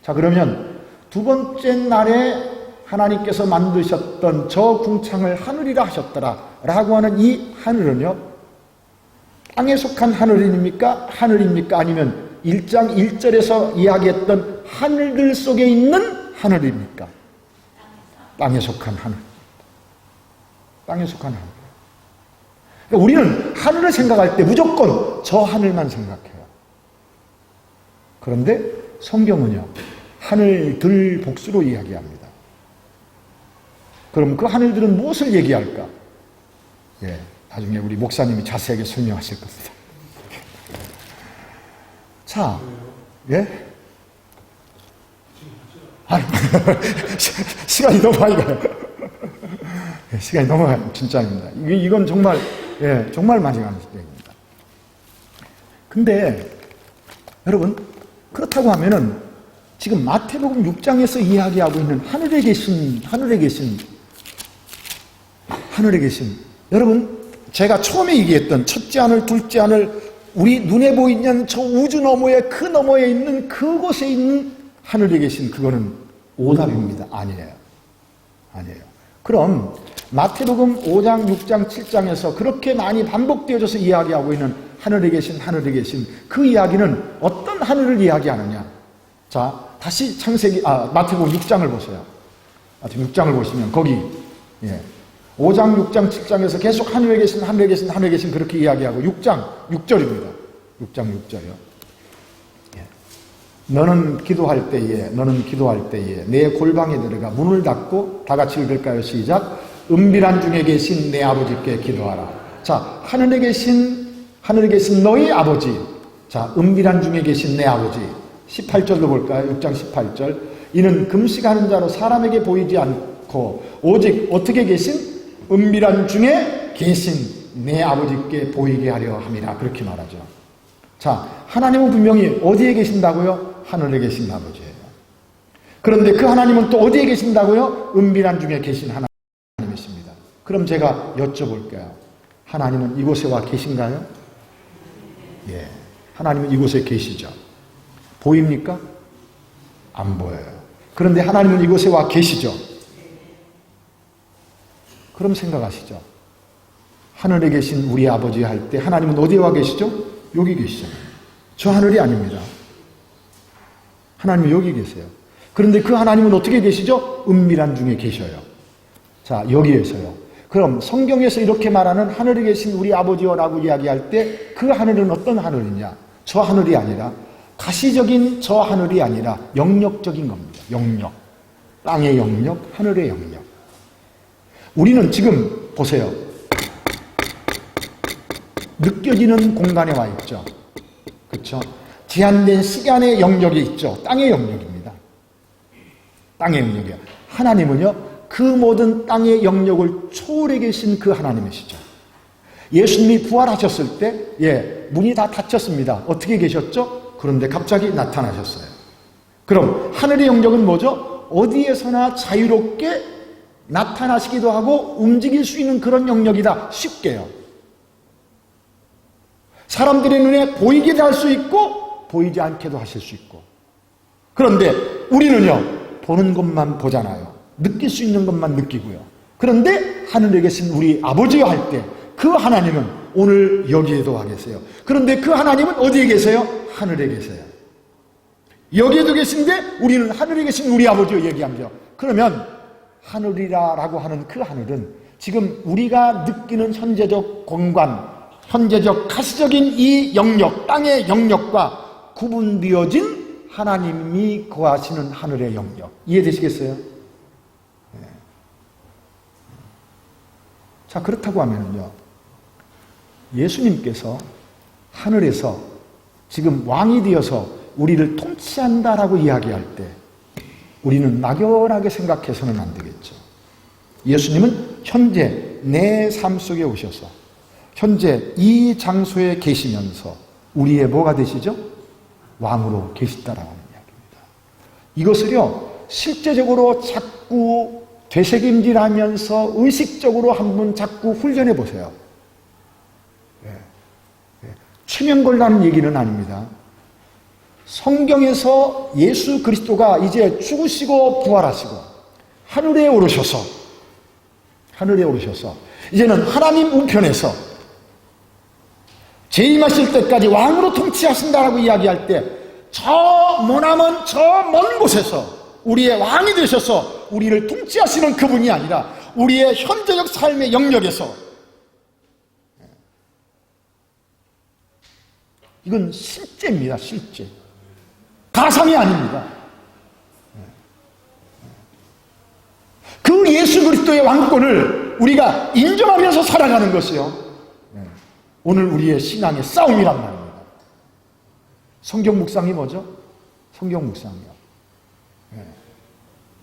자, 그러면 두 번째 날에 하나님께서 만드셨던 저 궁창을 하늘이라 하셨더라 라고 하는 이 하늘은요, 땅에 속한 하늘입니까? 아니면 1장 1절에서 이야기했던 하늘들 속에 있는 하늘입니까? 땅에 속한 하늘. 땅에 속한 하늘. 그러니까 우리는 하늘을 생각할 때 무조건 저 하늘만 생각해요. 그런데 성경은요, 하늘들 복수로 이야기합니다. 그럼 그 하늘들은 무엇을 얘기할까? 나중에 우리 목사님이 자세하게 설명하실 겁니다. 자, 시간이 너무 많이 가요. 시간이 너무 가요. 진짜입니다. 이건 정말, 정말 많이 가는 얘기입니다. 근데, 여러분, 그렇다고 하면은, 지금 마태복음 6장에서 이야기하고 있는 하늘에 계신, 여러분, 제가 처음에 얘기했던 첫째 하늘, 둘째 하늘, 우리 눈에 보이는 저 우주 너머에, 그 너머에 있는 그곳에 있는 하늘에 계신 그거는 오답입니다. 아니에요. 그럼 마태복음 5장, 6장, 7장에서 그렇게 많이 반복되어져서 이야기하고 있는 하늘에 계신 그 이야기는 어떤 하늘을 이야기하느냐? 자, 다시 마태복음 6장을 보세요. 마태복음 6장을 보시면 거기 5장, 6장, 7장에서 계속 하늘에 계신 그렇게 이야기하고 6장 6절입니다. 6장 6절이요. 너는 기도할 때에 내 골방에 들어가 문을 닫고 다 같이 읽을까요? 시작. 은밀한 중에 계신 내 아버지께 기도하라. 자, 하늘에 계신 너희 아버지. 자, 은밀한 중에 계신 내 아버지. 18절도 볼까요? 6장 18절. 이는 금식하는 자로 사람에게 보이지 않고 오직 어떻게 계신? 은밀한 중에 계신 내 아버지께 보이게 하려 함이라. 그렇게 말하죠. 자, 하나님은 분명히 어디에 계신다고요? 하늘에 계신 아버지예요. 그런데 그 하나님은 또 어디에 계신다고요? 은밀한 중에 계신 하나님이십니다. 그럼 제가 여쭤볼게요. 하나님은 이곳에 와 계신가요? 하나님은 이곳에 계시죠. 보입니까? 안 보여요. 그런데 하나님은 이곳에 와 계시죠. 그럼 생각하시죠. 하늘에 계신 우리 아버지 할 때 하나님은 어디에 와 계시죠? 여기 계시잖아요. 저 하늘이 아닙니다. 하나님은 여기 계세요. 그런데 그 하나님은 어떻게 계시죠? 은밀한 중에 계셔요. 자, 여기에서요. 그럼 성경에서 이렇게 말하는 하늘에 계신 우리 아버지여라고 이야기할 때 그 하늘은 어떤 하늘이냐? 저 하늘이 아니라, 가시적인 저 하늘이 아니라 영역적인 겁니다. 영역. 땅의 영역, 하늘의 영역. 우리는 지금 보세요. 느껴지는 공간에 와 있죠. 그렇죠? 제한된 시간의 영역이 있죠. 땅의 영역입니다. 땅의 영역이야. 하나님은요, 그 모든 땅의 영역을 초월해 계신 그 하나님이시죠. 예수님이 부활하셨을 때, 문이 다 닫혔습니다. 어떻게 계셨죠? 그런데 갑자기 나타나셨어요. 그럼 하늘의 영역은 뭐죠? 어디에서나 자유롭게 나타나시기도 하고 움직일 수 있는 그런 영역이다. 쉽게요. 사람들의 눈에 보이게도 할 수 있고 보이지 않게도 하실 수 있고. 그런데 우리는요, 보는 것만 보잖아요. 느낄 수 있는 것만 느끼고요. 그런데 하늘에 계신 우리 아버지여 할 때 그 하나님은 오늘 여기에도 와 계세요. 그런데 그 하나님은 어디에 계세요? 하늘에 계세요. 여기에도 계신데 우리는 하늘에 계신 우리 아버지여 얘기하죠. 그러면 하늘이라고 하는 그 하늘은 지금 우리가 느끼는 현재적 공간, 현재적 가시적인 이 영역, 땅의 영역과 구분되어진 하나님이 거하시는 하늘의 영역. 이해되시겠어요? 네. 자, 그렇다고 하면요, 예수님께서 하늘에서 지금 왕이 되어서 우리를 통치한다라고 이야기할 때 우리는 막연하게 생각해서는 안 되겠죠. 예수님은 현재 내 삶 속에 오셔서 현재 이 장소에 계시면서 우리의 뭐가 되시죠? 왕으로 계시다라고 하는 이야기입니다. 이것을요, 실제적으로 자꾸 되새김질하면서 의식적으로 한번 자꾸 훈련해 보세요. 최면 걸라는 얘기는 아닙니다. 성경에서 예수 그리스도가 이제 죽으시고 부활하시고 하늘에 오르셔서 이제는 하나님 우편에서 재림하실 때까지 왕으로 통치하신다라고 이야기할 때 저 머나먼 저 먼 곳에서 우리의 왕이 되셔서 우리를 통치하시는 그분이 아니라 우리의 현재적 삶의 영역에서, 이건 실제입니다. 실제. 가상이 아닙니다. 그 예수 그리스도의 왕권을 우리가 인정하면서 살아가는 것이요, 오늘 우리의 신앙의 싸움이란 말입니다. 성경 묵상이 뭐죠? 성경 묵상이요.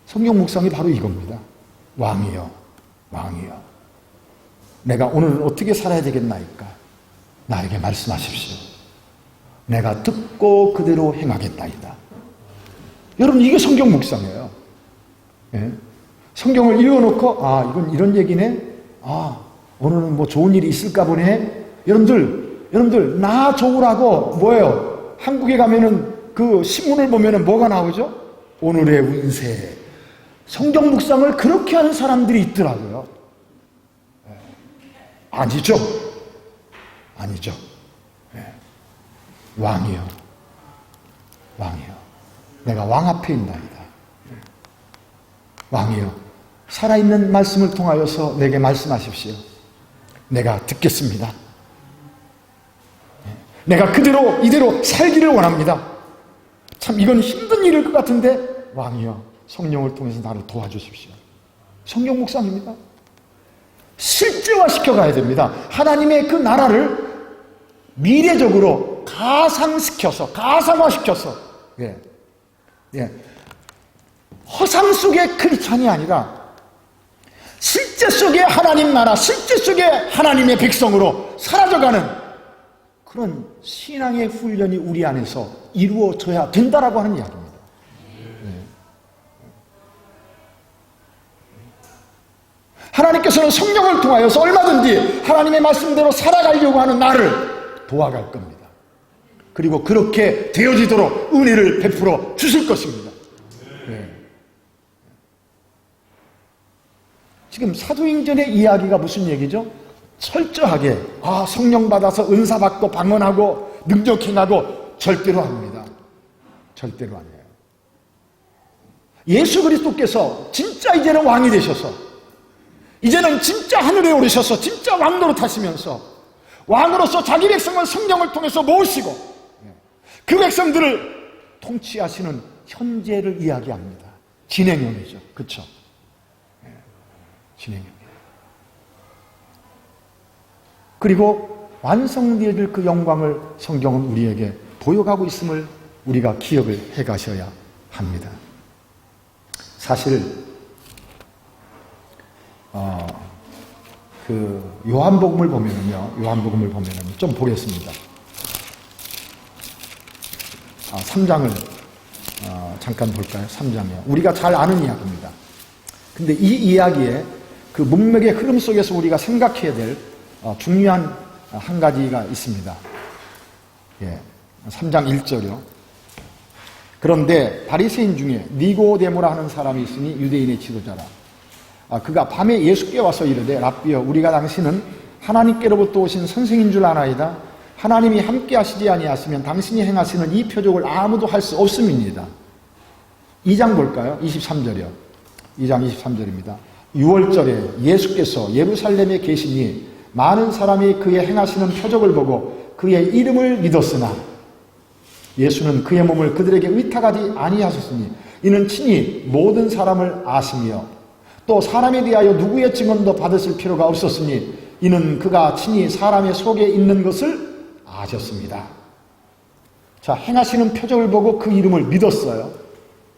성경 묵상이 바로 이겁니다. 왕이요, 왕이요. 내가 오늘 어떻게 살아야 되겠나이까? 나에게 말씀하십시오. 내가 듣고 그대로 행하겠다이다. 여러분, 이게 성경 묵상이에요. 성경을 읽어놓고, 이건 이런 얘기네? 오늘은 뭐 좋은 일이 있을까 보네? 여러분들, 나 좋으라고, 뭐예요? 한국에 가면은 그 신문을 보면은 뭐가 나오죠? 오늘의 운세. 성경 묵상을 그렇게 하는 사람들이 있더라고요. 아니죠. 왕이요. 내가 왕 앞에 있나이다. 왕이요. 살아있는 말씀을 통하여서 내게 말씀하십시오. 내가 듣겠습니다. 내가 이대로 살기를 원합니다. 참 이건 힘든 일일 것 같은데, 왕이요, 성령을 통해서 나를 도와주십시오. 성경 묵상입니다. 실제화 시켜가야 됩니다. 하나님의 그 나라를 미래적으로 가상화시켜서, 허상 속의 크리스찬이 아니라 실제 속의 하나님 나라, 실제 속의 하나님의 백성으로 사라져가는 그런 신앙의 훈련이 우리 안에서 이루어져야 된다라고 하는 이야기입니다. 하나님께서는 성령을 통하여서 얼마든지 하나님의 말씀대로 살아가려고 하는 나를 도와갈 겁니다. 그리고 그렇게 되어지도록 은혜를 베풀어 주실 것입니다. 지금 사도행전의 이야기가 무슨 얘기죠? 철저하게 성령 받아서 은사 받고 방언하고 능력 행하고 절대로 아닙니다. 절대로 아니에요. 예수 그리스도께서 진짜 이제는 왕이 되셔서, 이제는 진짜 하늘에 오르셔서 진짜 왕노릇 하시면서 왕으로서 자기 백성을 성령을 통해서 모으시고 그 백성들을 통치하시는 현재를 이야기합니다. 진행형이죠. 그렇죠? 진행형이에요. 그리고 완성되어질 그 영광을 성경은 우리에게 보여가고 있음을 우리가 기억을 해가셔야 합니다. 사실 그 요한복음을 보면은요, 좀 보겠습니다. 3장을 잠깐 볼까요? 3장이요. 우리가 잘 아는 이야기입니다. 근데 이 이야기에 그 문맥의 흐름 속에서 우리가 생각해야 될 중요한 한 가지가 있습니다. 3장 1절이요. 그런데 바리새인 중에 니고데모라 하는 사람이 있으니 유대인의 지도자라. 그가 밤에 예수께 와서 이르되 랍비여 우리가 당신은 하나님께로부터 오신 선생인 줄 아나이다. 하나님이 함께 하시지 아니하시면 당신이 행하시는 이 표적을 아무도 할 수 없음이니이다. 2장 볼까요? 23절이요. 2장 23절입니다. 6월절에 예수께서 예루살렘에 계시니 많은 사람이 그의 행하시는 표적을 보고 그의 이름을 믿었으나 예수는 그의 몸을 그들에게 의탁하지 아니하셨으니 이는 친히 모든 사람을 아시며 또 사람에 대하여 누구의 증언도 받으실 필요가 없었으니 이는 그가 친히 사람의 속에 있는 것을 아셨습니다. 자, 행하시는 표적을 보고 그 이름을 믿었어요.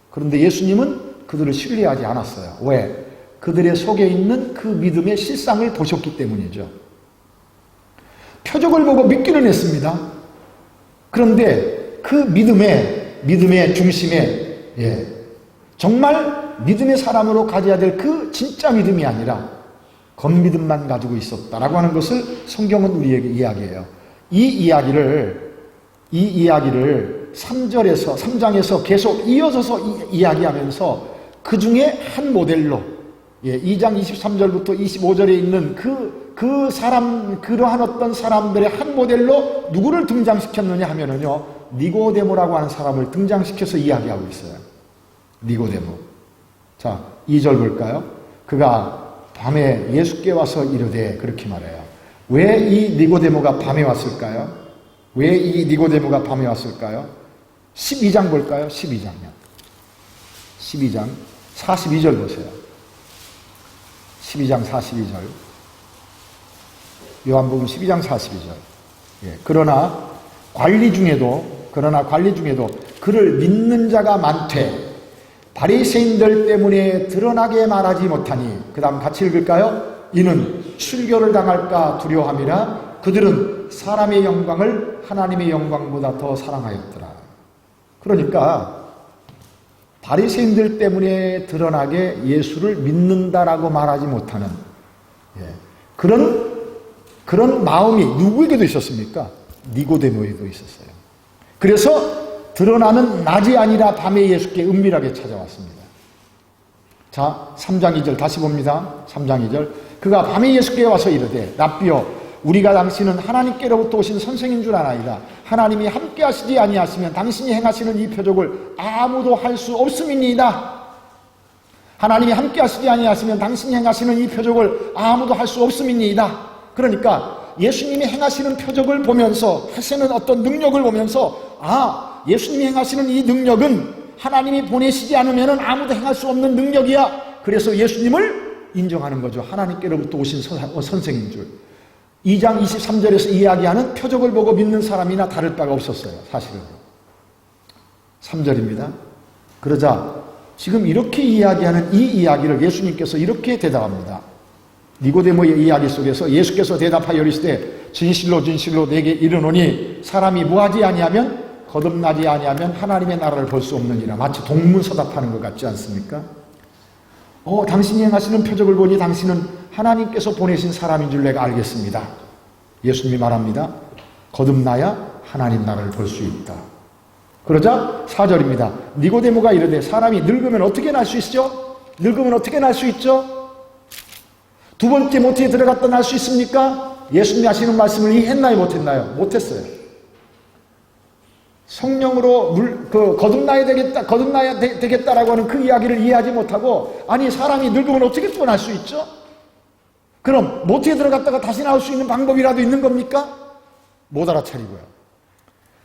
그런데 예수님은 그들을 신뢰하지 않았어요. 왜? 그들의 속에 있는 그 믿음의 실상을 보셨기 때문이죠. 표적을 보고 믿기는 했습니다. 그런데 그 믿음의 중심에 정말 믿음의 사람으로 가져야 될 그 진짜 믿음이 아니라 겉믿음만 가지고 있었다라고 하는 것을 성경은 우리에게 이야기해요. 이 이야기를 3장에서 계속 이어져서 이야기하면서 그 중에 한 모델로 2장 23절부터 25절에 있는 그러한 어떤 사람들의 한 모델로 누구를 등장시켰느냐 하면은요, 니고데모라고 하는 사람을 등장시켜서 이야기하고 있어요. 니고데모. 자, 2절 볼까요? 그가 밤에 예수께 와서 이르되 그렇게 말해요. 왜 이 니고데모가 밤에 왔을까요? 왜 이 니고데모가 밤에 왔을까요? 12장 볼까요? 12장요. 12장 42절 보세요. 12장 42절. 요한복음 12장 42절. 그러나 관리 중에도 그를 믿는 자가 많되 바리새인들 때문에 드러나게 말하지 못하니, 그 다음 같이 읽을까요? 이는 출교를 당할까 두려워함이라. 그들은 사람의 영광을 하나님의 영광보다 더 사랑하였더라. 그러니까 바리새인들 때문에 드러나게 예수를 믿는다라고 말하지 못하는 그런 마음이 누구에게도 있었습니까? 니고데모에도 있었어요. 그래서 드러나는 낮이 아니라 밤에 예수께 은밀하게 찾아왔습니다. 자, 3장 2절 다시 봅니다. 3장 2절. 그가 밤에 예수께 와서 이르되 랍비여 우리가 당신은 하나님께로부터 오신 선생인 줄 아나이다. 하나님이 함께 하시지 아니하시면 당신이 행하시는 이 표적을 아무도 할 수 없음이니이다. 하나님이 함께 하시지 아니하시면 당신이 행하시는 이 표적을 아무도 할 수 없음이니이다. 그러니까 예수님이 행하시는 표적을 보면서, 하시는 어떤 능력을 보면서, 예수님이 행하시는 이 능력은 하나님이 보내시지 않으면 아무도 행할 수 없는 능력이야. 그래서 예수님을 인정하는 거죠. 하나님께로부터 오신 선생인 줄. 2장 23절에서 이야기하는 표적을 보고 믿는 사람이나 다를 바가 없었어요. 사실은. 3절입니다. 그러자 지금 이렇게 이야기하는 이 이야기를 예수님께서 이렇게 대답합니다. 니고데모의 이야기 속에서 예수께서 대답하여 이르시되 진실로 진실로 내게 이르노니 사람이 뭐하지 아니하면 거듭나지 아니하면 하나님의 나라를 볼 수 없느니라. 마치 동문서답하는 것 같지 않습니까? 당신이 행하시는 표적을 보니 당신은 하나님께서 보내신 사람인 줄 내가 알겠습니다. 예수님이 말합니다. 거듭나야 하나님 나라를 볼 수 있다. 그러자 4절입니다. 니고데모가 이르되 사람이 늙으면 어떻게 날 수 있죠? 늙으면 어떻게 날 수 있죠? 두 번째 모태에 들어갔다 날 수 있습니까? 예수님이 하시는 말씀을 이해했나요? 못했나요? 못했어요. 성령으로 거듭나야 되겠다라고 하는 그 이야기를 이해하지 못하고, 아니 사람이 늙으면 어떻게 또 날 수 있죠? 그럼 모태에 들어갔다가 다시 나올 수 있는 방법이라도 있는 겁니까? 못 알아차리고요.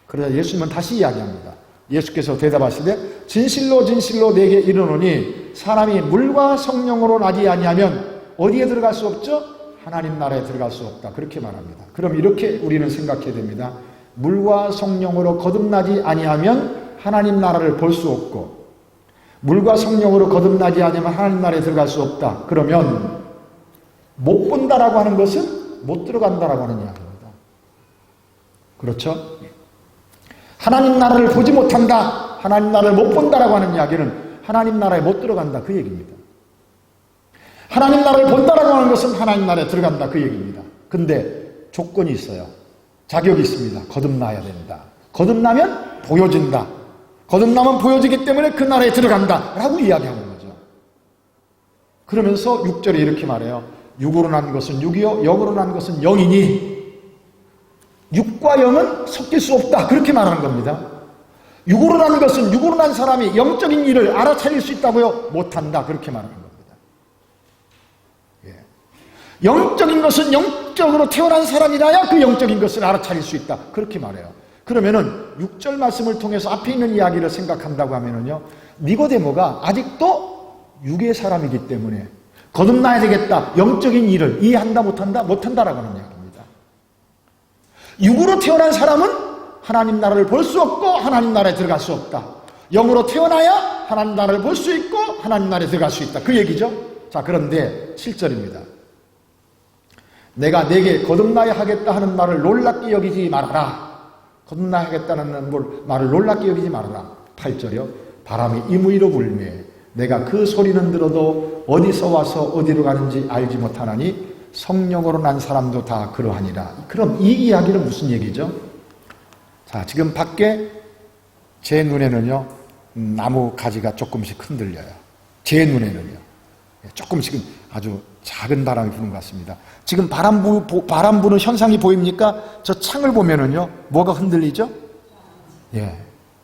그러자 예수님은 다시 이야기합니다. 예수께서 대답하시되 진실로 진실로 내게 이르노니 사람이 물과 성령으로 나지 아니하면 어디에 들어갈 수 없죠? 하나님 나라에 들어갈 수 없다. 그렇게 말합니다. 그럼 이렇게 우리는 생각해야 됩니다. 물과 성령으로 거듭나지 아니하면 하나님 나라를 볼 수 없고, 물과 성령으로 거듭나지 아니하면 하나님 나라에 들어갈 수 없다. 그러면 못 본다라고 하는 것은 못 들어간다라고 하는 이야기입니다. 그렇죠? 하나님 나라를 보지 못한다, 하나님 나라를 못 본다라고 하는 이야기는 하나님 나라에 못 들어간다 그 얘기입니다. 하나님 나라를 본다라고 하는 것은 하나님 나라에 들어간다 그 얘기입니다. 근데 조건이 있어요. 자격이 있습니다. 거듭나야 된다. 거듭나면 보여진다. 거듭나면 보여지기 때문에 그 나라에 들어간다 라고 이야기하는 거죠. 그러면서 6절에 이렇게 말해요. 육으로 난 것은 육이요 영으로 난 것은 영이니 육과 영은 섞일 수 없다. 그렇게 말하는 겁니다. 육으로 난 것은, 육으로 난 사람이 영적인 일을 알아차릴 수 있다고요? 못한다. 그렇게 말하는 겁니다. 예. 영적인 것은 영적으로 태어난 사람이라야 그 영적인 것을 알아차릴 수 있다. 그렇게 말해요. 그러면은 6절 말씀을 통해서 앞에 있는 이야기를 생각한다고 하면은요, 니고데모가 아직도 육의 사람이기 때문에 거듭나야 되겠다. 영적인 일을 이해한다 못한다? 못한다라고 하는 이야기입니다. 육으로 태어난 사람은 하나님 나라를 볼 수 없고 하나님 나라에 들어갈 수 없다. 영으로 태어나야 하나님 나라를 볼 수 있고 하나님 나라에 들어갈 수 있다. 그 얘기죠. 자, 그런데 7절입니다. 내가 내게 거듭나야 하겠다 하는 말을 놀랍게 여기지 말아라. 거듭나야 하겠다는 말을 놀랍게 여기지 말아라. 8절이요. 바람이 이무이로 불매 내가 그 소리는 들어도 어디서 와서 어디로 가는지 알지 못하나니 성령으로 난 사람도 다 그러하니라. 그럼 이 이야기는 무슨 얘기죠? 자, 지금 밖에 제 눈에는요, 나무 가지가 조금씩 흔들려요. 제 눈에는요. 조금씩은 아주 작은 바람이 부는 것 같습니다. 지금 바람 부는 현상이 보입니까? 저 창을 보면은요, 뭐가 흔들리죠? 예.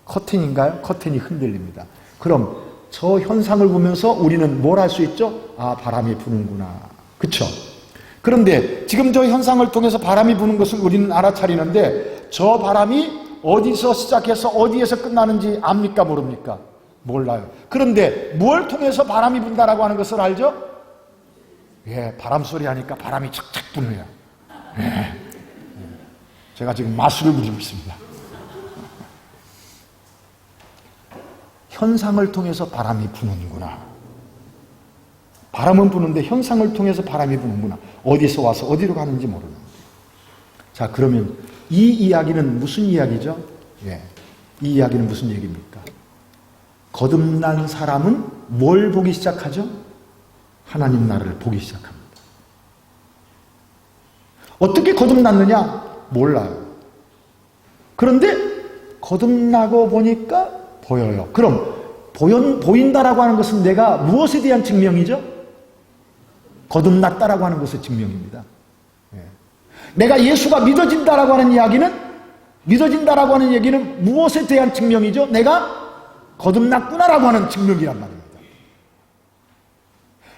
커튼인가요? 커튼이 흔들립니다. 그럼 저 현상을 보면서 우리는 뭘 할 수 있죠? 아, 바람이 부는구나. 그쵸? 그런데 지금 저 현상을 통해서 바람이 부는 것을 우리는 알아차리는데 저 바람이 어디서 시작해서 어디에서 끝나는지 압니까? 모릅니까? 몰라요. 그런데 뭘 통해서 바람이 분다라고 하는 것을 알죠? 예, 바람 소리 하니까 바람이 착착 부네요. 예. 제가 지금 마술을 부리고 있습니다. 현상을 통해서 바람이 부는구나. 바람은 부는데 현상을 통해서 바람이 부는구나. 어디서 와서 어디로 가는지 모르는 거예요. 자, 그러면 이 이야기는 무슨 이야기죠? 예, 이 이야기는 무슨 얘기입니까? 거듭난 사람은 뭘 보기 시작하죠? 하나님 나라를 보기 시작합니다. 어떻게 거듭났느냐? 몰라요. 그런데 거듭나고 보니까 보여요. 그럼 보인다라고 하는 것은 내가 무엇에 대한 증명이죠? 거듭났다라고 하는 것의 증명입니다. 예. 내가 예수가 믿어진다라고 하는 이야기는, 믿어진다라고 하는 얘기는 무엇에 대한 증명이죠? 내가 거듭났구나라고 하는 증명이란 말입니다.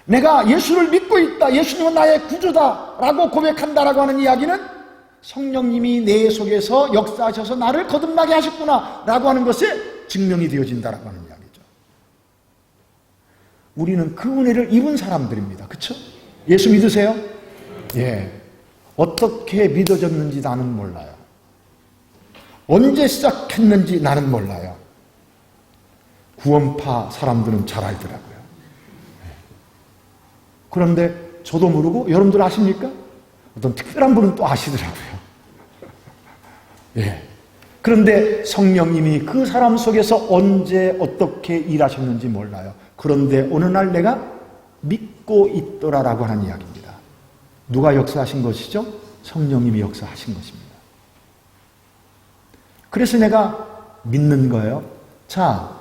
내가 예수를 믿고 있다, 예수님은 나의 구주다라고 고백한다라고 하는 이야기는 성령님이 내 속에서 역사하셔서 나를 거듭나게 하셨구나라고 하는 것에 증명이 되어진다라고 하는 이야기죠. 우리는 그 은혜를 입은 사람들입니다. 그렇죠? 예수 믿으세요? 예. 어떻게 믿어졌는지 나는 몰라요. 언제 시작했는지 나는 몰라요. 구원파 사람들은 잘 알더라고요. 그런데 저도 모르고 여러분들 아십니까? 어떤 특별한 분은 또 아시더라고요. 예. 그런데 성령님이 그 사람 속에서 언제 어떻게 일하셨는지 몰라요. 그런데 어느 날 내가 믿고 있더라라고 하는 이야기입니다. 누가 역사하신 것이죠? 성령님이 역사하신 것입니다. 그래서 내가 믿는 거예요. 자,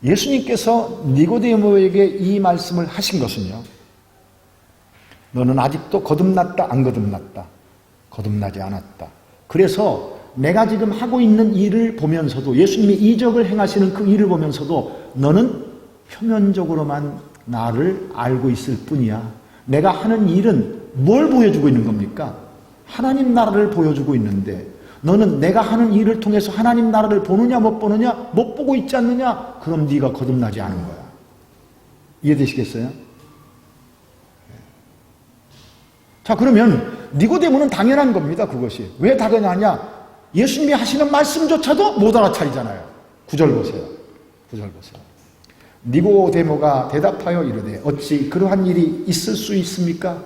예수님께서 니고데모에게 이 말씀을 하신 것은요, 너는 아직도 거듭났다, 안 거듭났다? 거듭나지 않았다. 그래서 내가 지금 하고 있는 일을 보면서도 예수님이 이적을 행하시는 그 일을 보면서도 너는 표면적으로만 나를 알고 있을 뿐이야. 내가 하는 일은 뭘 보여주고 있는 겁니까? 하나님 나라를 보여주고 있는데 너는 내가 하는 일을 통해서 하나님 나라를 보느냐 못 보느냐, 못 보고 있지 않느냐? 그럼 네가 거듭나지 않은 거야. 이해되시겠어요? 자, 그러면 니고데모는 당연한 겁니다. 그것이. 왜 당연하냐? 예수님이 하시는 말씀조차도 못 알아차리잖아요. 9절 보세요. 9절 보세요. 니고데모가 대답하여 이르되 어찌 그러한 일이 있을 수 있습니까?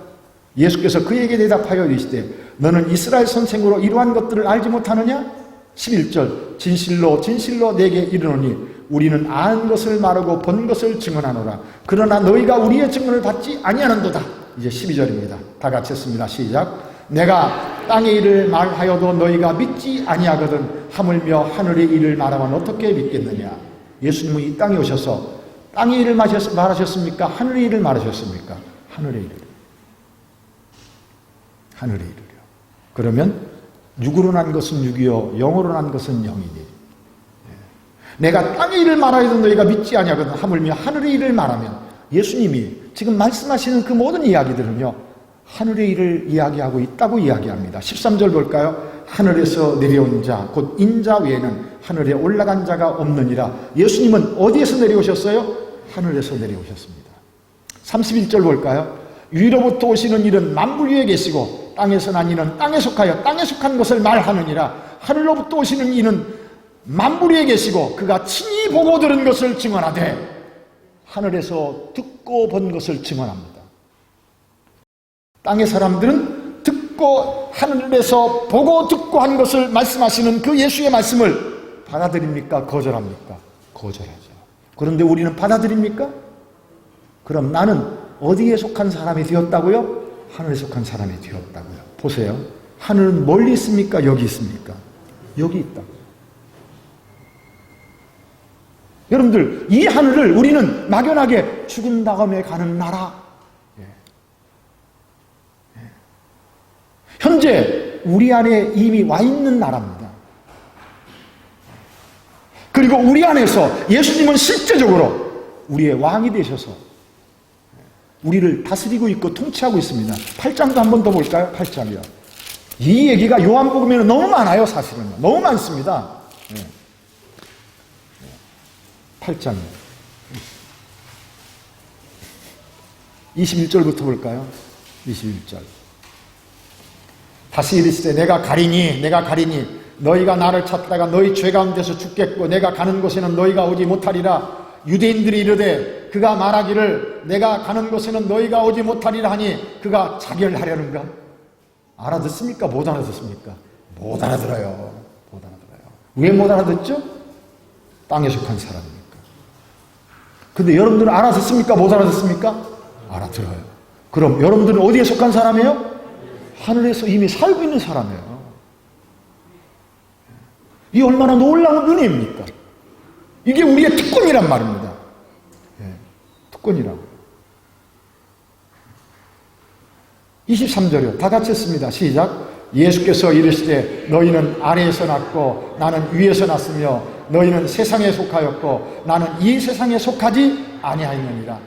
예수께서 그에게 대답하여 이르시되 너는 이스라엘 선생으로 이러한 것들을 알지 못하느냐? 11절 진실로 진실로 내게 이르노니 우리는 아는 것을 말하고 본 것을 증언하노라. 그러나 너희가 우리의 증언을 받지 아니하는도다. 이제 12절입니다. 다 같이 했습니다. 시작. 내가 땅의 일을 말하여도 너희가 믿지 아니하거든 하물며 하늘의 일을 말하면 어떻게 믿겠느냐? 예수님은 이 땅에 오셔서 땅의 일을 말하셨습니까? 하늘의 일을 말하셨습니까? 하늘의 일을. 하늘의 일을요. 그러면 육으로 난 것은 육이요 영으로 난 것은 영이니. 내가 땅의 일을 말하여도 너희가 믿지 아니하거든 하물며 하늘의 일을 말하면 예수님이 지금 말씀하시는 그 모든 이야기들은요 하늘의 일을 이야기하고 있다고 이야기합니다. 13절 볼까요? 하늘에서 내려온 자 곧 인자 외에는 하늘에 올라간 자가 없느니라. 예수님은 어디에서 내려오셨어요? 하늘에서 내려오셨습니다. 31절 볼까요? 위로부터 오시는 이는 만물 위에 계시고 땅에서 난 이는 땅에 속하여 땅에 속한 것을 말하느니라. 하늘로부터 오시는 이는 만물 위에 계시고 그가 친히 보고 들은 것을 증언하되 하늘에서 듣고 본 것을 증언합니다. 땅의 사람들은 듣고 하늘에서 보고 듣고 한 것을 말씀하시는 그 예수의 말씀을 받아들입니까? 거절합니까? 거절하죠. 그런데 우리는 받아들입니까? 그럼 나는 어디에 속한 사람이 되었다고요? 하늘에 속한 사람이 되었다고요. 보세요. 하늘은 멀리 있습니까? 여기 있습니까? 여기 있다. 여러분들, 이 하늘을 우리는 막연하게 죽은 다음에 가는 나라. 현재 우리 안에 이미 와 있는 나라입니다. 그리고 우리 안에서 예수님은 실제적으로 우리의 왕이 되셔서 우리를 다스리고 있고 통치하고 있습니다. 8장도 한 번 더 볼까요? 8장이요. 이 얘기가 요한복음에는 너무 많아요. 사실은 너무 많습니다. 8장 21절부터 볼까요? 21절 다시 이르시되 내가 가리니 너희가 나를 찾다가 너희 죄 가운데서 죽겠고 내가 가는 곳에는 너희가 오지 못하리라. 유대인들이 이르되 그가 말하기를 내가 가는 곳에는 너희가 오지 못하리라 하니 그가 자결하려는가? 알아듣습니까? 못 알아듣습니까? 못 알아들어요. 못 알아들어요. 왜 못 알아듣죠? 땅에 속한 사람이니까. 근데 여러분들은 알아듣습니까? 못 알아듣습니까? 알아들어요. 그럼 여러분들은 어디에 속한 사람이에요? 하늘에서 이미 살고 있는 사람이에요. 이 얼마나 놀라운 은혜입니까? 이게 우리의 특권이란 말입니다. 특권이라고. 23절이요. 다 같이 했습니다. 시작. 예수께서 이르시되 너희는 아래에서 났고 나는 위에서 났으며 너희는 세상에 속하였고 나는 이 세상에 속하지 아니하였느니라.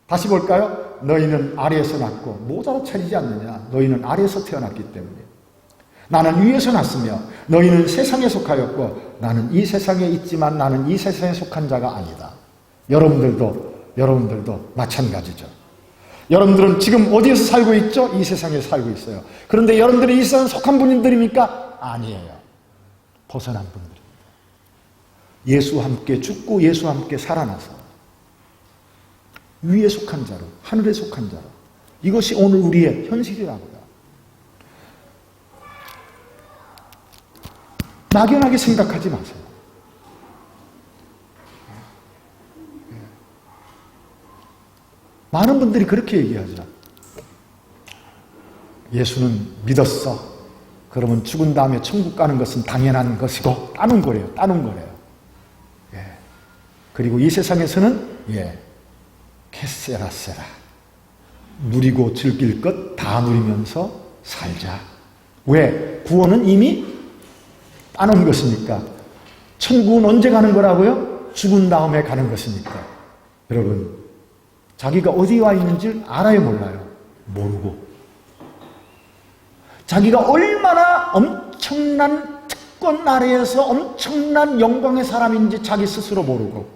다시 볼까요? 너희는 아래에서 났고 못 알아차리지 않느냐? 너희는 아래에서 태어났기 때문에. 나는 위에서 났으며 너희는 세상에 속하였고 나는 이 세상에 있지만 나는 이 세상에 속한 자가 아니다. 여러분들도 마찬가지죠. 여러분들은 지금 어디에서 살고 있죠? 이 세상에 살고 있어요. 그런데 여러분들이 이 세상에 속한 분들입니까? 아니에요. 벗어난 분들입니다. 예수와 함께 죽고 예수와 함께 살아나서 위에 속한 자로, 하늘에 속한 자로. 이것이 오늘 우리의 현실이라고요. 막연하게 생각하지 마세요. 많은 분들이 그렇게 얘기하죠. 예수는 믿었어. 그러면 죽은 다음에 천국 가는 것은 당연한 것이고 따는 거래요. 그리고 이 세상에서는 캐세라세라 누리고 즐길 것 다 누리면서 살자. 왜? 구원은 이미 따놓은 것이니까. 천국은 언제 가는 거라고요? 죽은 다음에 가는 것이니까. 여러분, 자기가 어디 와 있는지 알아요, 몰라요? 모르고. 자기가 얼마나 엄청난 특권 아래에서 엄청난 영광의 사람인지 자기 스스로 모르고,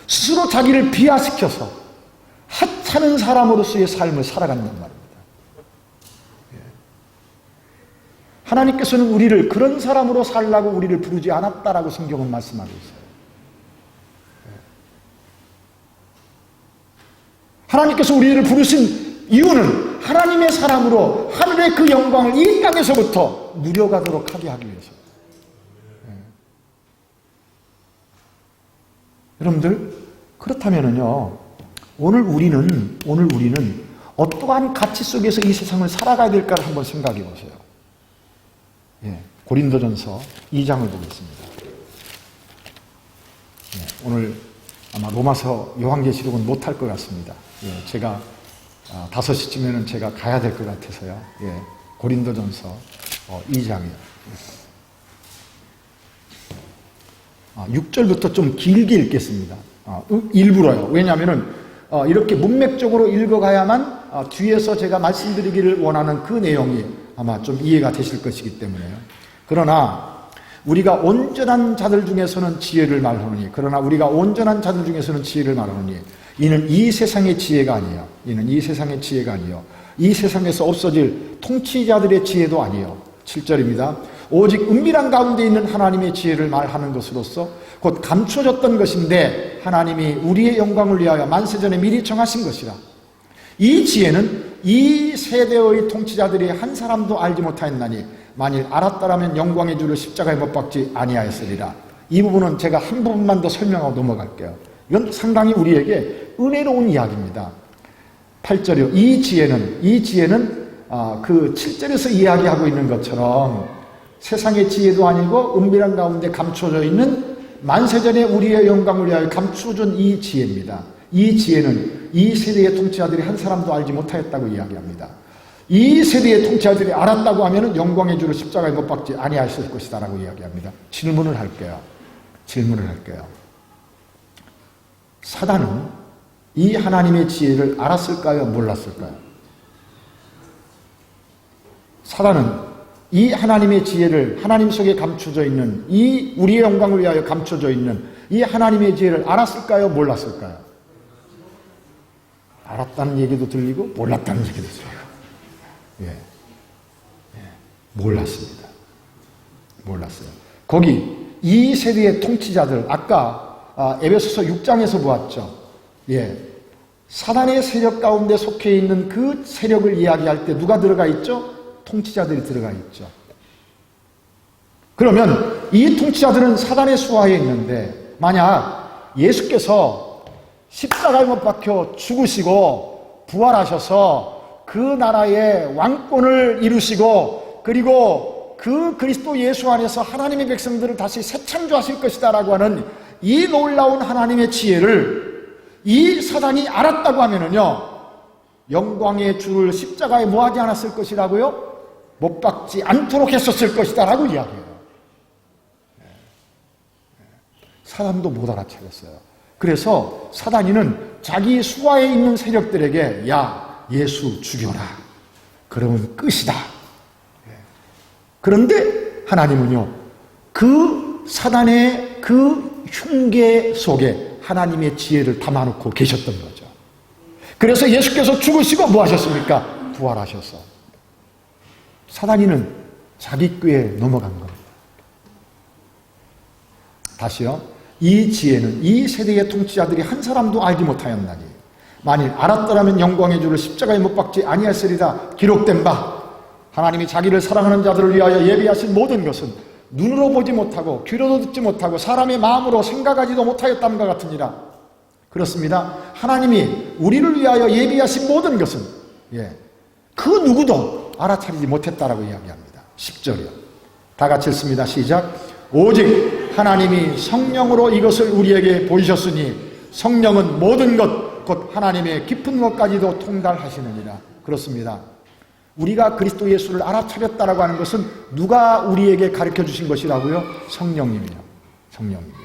스스로 자기를 비하시켜서 하찮은 사람으로서의 삶을 살아간단 말입니다. 하나님께서는 우리를 그런 사람으로 살라고 우리를 부르지 않았다라고 성경은 말씀하고 있어요. 하나님께서 우리를 부르신 이유는 하나님의 사람으로 하늘의 그 영광을 이 땅에서부터 누려가도록 하게 하기 위해서. 여러분들, 그렇다면은요, 오늘 우리는 어떠한 가치 속에서 이 세상을 살아가야 될까를 한번 생각해 보세요. 고린도전서 2장을 보겠습니다. 오늘 아마 로마서 요한계시록은 못할 것 같습니다. 제가 5시쯤에는 제가 가야 될 것 같아서요. 고린도전서 2장이요. 6절부터 좀 길게 읽겠습니다. 일부러요. 왜냐하면 이렇게 문맥적으로 읽어가야만 뒤에서 제가 말씀드리기를 원하는 그 내용이 아마 좀 이해가 되실 것이기 때문에요. 그러나 우리가 온전한 자들 중에서는 지혜를 말하노니, 그러나 우리가 온전한 자들 중에서는 지혜를 말하노니, 이는 이 세상의 지혜가 아니요. 이는 이 세상의 지혜가 아니요. 이 세상에서 없어질 통치자들의 지혜도 아니요. 7절입니다. 오직 은밀한 가운데 있는 하나님의 지혜를 말하는 것으로서 곧 감춰졌던 것인데 하나님이 우리의 영광을 위하여 만세전에 미리 정하신 것이라. 이 지혜는 이 세대의 통치자들이 한 사람도 알지 못하였나니 만일 알았더라면 영광의 주를 십자가에 못 박지 아니하였으리라. 이 부분은 제가 한 부분만 더 설명하고 넘어갈게요. 이건 상당히 우리에게 은혜로운 이야기입니다. 8절이요. 이 지혜는 그 7절에서 이야기하고 있는 것처럼 세상의 지혜도 아니고 은밀한 가운데 감춰져 있는 만세전에 우리의 영광을 위하여 감추어준 이 지혜입니다. 이 지혜는 이 세대의 통치자들이 한 사람도 알지 못하였다고 이야기합니다. 이 세대의 통치자들이 알았다고 하면 영광의 주를 십자가에 못 박지 아니하였을 것이다 라고 이야기합니다. 질문을 할게요. 사단은 이 하나님의 지혜를 알았을까요? 몰랐을까요? 사단은 이 하나님의 지혜를, 하나님 속에 감춰져 있는, 이 우리의 영광을 위하여 감춰져 있는 이 하나님의 지혜를 알았을까요? 몰랐을까요? 알았다는 얘기도 들리고 몰랐다는 얘기도 들려요. 몰랐습니다. 몰랐어요. 거기 이 세대의 통치자들, 아까 에베소서 6장에서 보았죠. 사단의 세력 가운데 속해 있는 그 세력을 이야기할 때 누가 들어가 있죠? 통치자들이 들어가 있죠. 그러면 이 통치자들은 사단의 수하에 있는데, 만약 예수께서 십자가에 못 박혀 죽으시고 부활하셔서 그 나라의 왕권을 이루시고, 그리고 그 그리스도 예수 안에서 하나님의 백성들을 다시 새창조하실 것이다라고 하는 이 놀라운 하나님의 지혜를 이 사단이 알았다고 하면은요, 영광의 주를 십자가에 모하지 않았을 것이라고요? 못 박지 않도록 했었을 것이다 라고 이야기해요. 사단도 못 알아차렸어요. 그래서 사단이는 자기 수하에 있는 세력들에게 야, 예수 죽여라. 그러면 끝이다. 그런데 하나님은요, 그 사단의 그 흉계 속에 하나님의 지혜를 담아놓고 계셨던 거죠. 그래서 예수께서 죽으시고 뭐 하셨습니까? 부활하셔서 사단이는 자기 꾀에 넘어간 겁니다. 다시요. 이 지혜는 이 세대의 통치자들이 한 사람도 알지 못하였나니 만일 알았더라면 영광의 주를 십자가에 못 박지 아니하였으리라. 기록된 바 하나님이 자기를 사랑하는 자들을 위하여 예비하신 모든 것은 눈으로 보지 못하고 귀로도 듣지 못하고 사람의 마음으로 생각하지도 못하였담과 같으니라. 그렇습니다. 하나님이 우리를 위하여 예비하신 모든 것은 그 누구도 알아차리지 못했다라고 이야기합니다. 10절이요. 다 같이 읽습니다. 시작. 오직 하나님이 성령으로 이것을 우리에게 보이셨으니 성령은 모든 것 곧 하나님의 깊은 것까지도 통달하시느니라. 그렇습니다. 우리가 그리스도 예수를 알아차렸다라고 하는 것은 누가 우리에게 가르쳐 주신 것이라고요? 성령님이요. 성령님이요.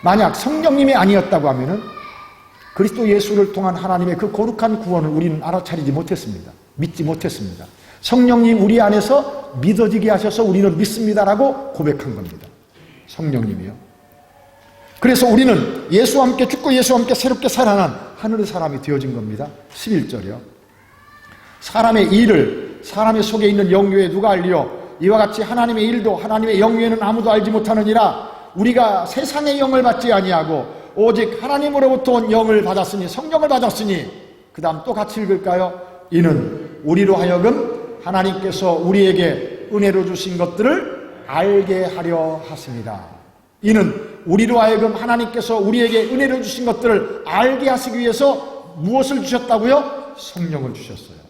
만약 성령님이 아니었다고 하면은 그리스도 예수를 통한 하나님의 그 거룩한 구원을 우리는 알아차리지 못했습니다. 믿지 못했습니다. 성령님 우리 안에서 믿어지게 하셔서 우리는 믿습니다라고 고백한 겁니다. 성령님이요. 그래서 우리는 예수와 함께 죽고 예수와 함께 새롭게 살아난 하늘의 사람이 되어진 겁니다. 11절이요. 사람의 일을 사람의 속에 있는 영유에 누가 알리요? 이와 같이 하나님의 일도 하나님의 영유에는 아무도 알지 못하느니라. 우리가 세상의 영을 받지 아니하고 오직 하나님으로부터 온 영을 받았으니, 성령을 받았으니, 그 다음 또 같이 읽을까요? 이는 우리로 하여금 하나님께서 우리에게 은혜로 주신 것들을 알게 하려 하십니다. 이는 우리로 하여금 하나님께서 우리에게 은혜로 주신 것들을 알게 하시기 위해서 무엇을 주셨다고요? 성령을 주셨어요.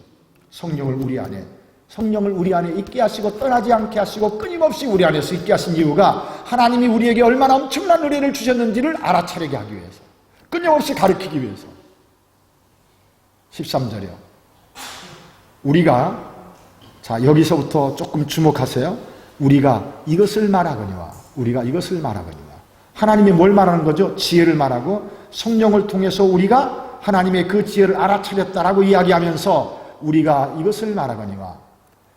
성령을 우리 안에 있게 하시고 떠나지 않게 하시고 끊임없이 우리 안에서 있게 하신 이유가 하나님이 우리에게 얼마나 엄청난 은혜를 주셨는지를 알아차리게 하기 위해서, 끊임없이 가르치기 위해서. 13절이요. 우리가, 자, 여기서부터 조금 주목하세요. 우리가 이것을 말하거니와, 하나님이 뭘 말하는 거죠? 지혜를 말하고 성령을 통해서 우리가 하나님의 그 지혜를 알아차렸다라고 이야기하면서 우리가 이것을 말하거니와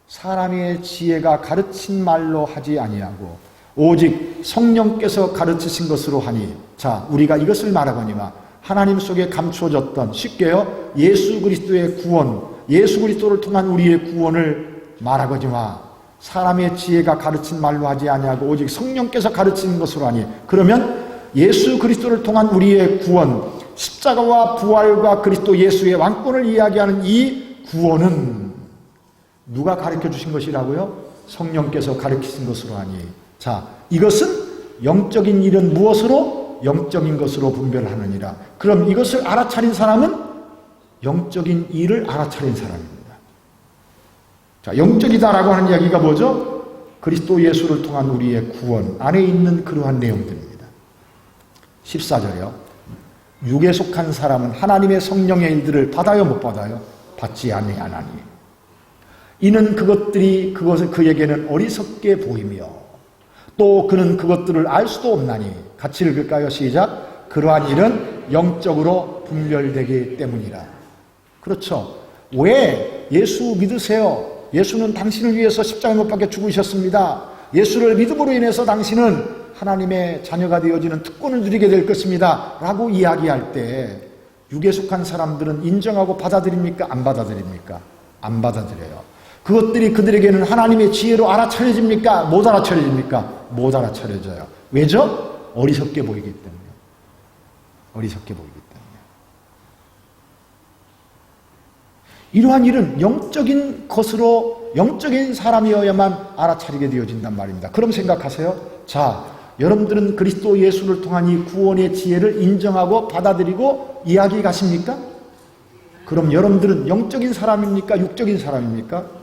사람의 지혜가 가르친 말로 하지 아니하고 오직 성령께서 가르치신 것으로 하니, 자, 우리가 이것을 말하거니와 하나님 속에 감추어졌던, 쉽게요, 예수 그리스도의 구원, 예수 그리스도를 통한 우리의 구원을 말하거니와 사람의 지혜가 가르친 말로 하지 아니하고 오직 성령께서 가르치는 것으로 하니, 그러면 예수 그리스도를 통한 우리의 구원, 십자가와 부활과 그리스도 예수의 왕권을 이야기하는 이 구원은 누가 가르쳐 주신 것이라고요? 성령께서 가르치신 것으로 하니, 자, 이것은 영적인 일은 무엇으로? 영적인 것으로 분별하느니라. 그럼 이것을 알아차린 사람은 영적인 일을 알아차린 사람입니다. 자, 영적이다라고 하는 이야기가 뭐죠? 그리스도 예수를 통한 우리의 구원 안에 있는 그러한 내용들입니다. 14절이요. 육에 속한 사람은 하나님의 성령의 일들을 받아요, 못 받아요? 받지 아니하나니. 이는 그것들이 그에게는 어리석게 보이며 또 그는 그것들을 알 수도 없나니. 같이 읽을까요? 시작. 그러한 일은 영적으로 분별되기 때문이라. 그렇죠. 왜 예수 믿으세요? 예수는 당신을 위해서 십자가에 못 박혀 죽으셨습니다. 예수를 믿음으로 인해서 당신은 하나님의 자녀가 되어지는 특권을 누리게 될 것입니다 라고 이야기할 때 육에 속한 사람들은 인정하고 받아들입니까? 안 받아들입니까? 안 받아들여요. 그것들이 그들에게는 하나님의 지혜로 알아차려집니까? 못 알아차려집니까? 못 알아차려져요. 왜죠? 어리석게 보이기 때문에. 어리석게 보이기 때문에. 이러한 일은 영적인 것으로, 영적인 사람이어야만 알아차리게 되어진단 말입니다. 그럼 생각하세요. 자, 여러분들은 그리스도 예수를 통한 이 구원의 지혜를 인정하고 받아들이고 이야기 가십니까? 그럼 여러분들은 영적인 사람입니까? 육적인 사람입니까?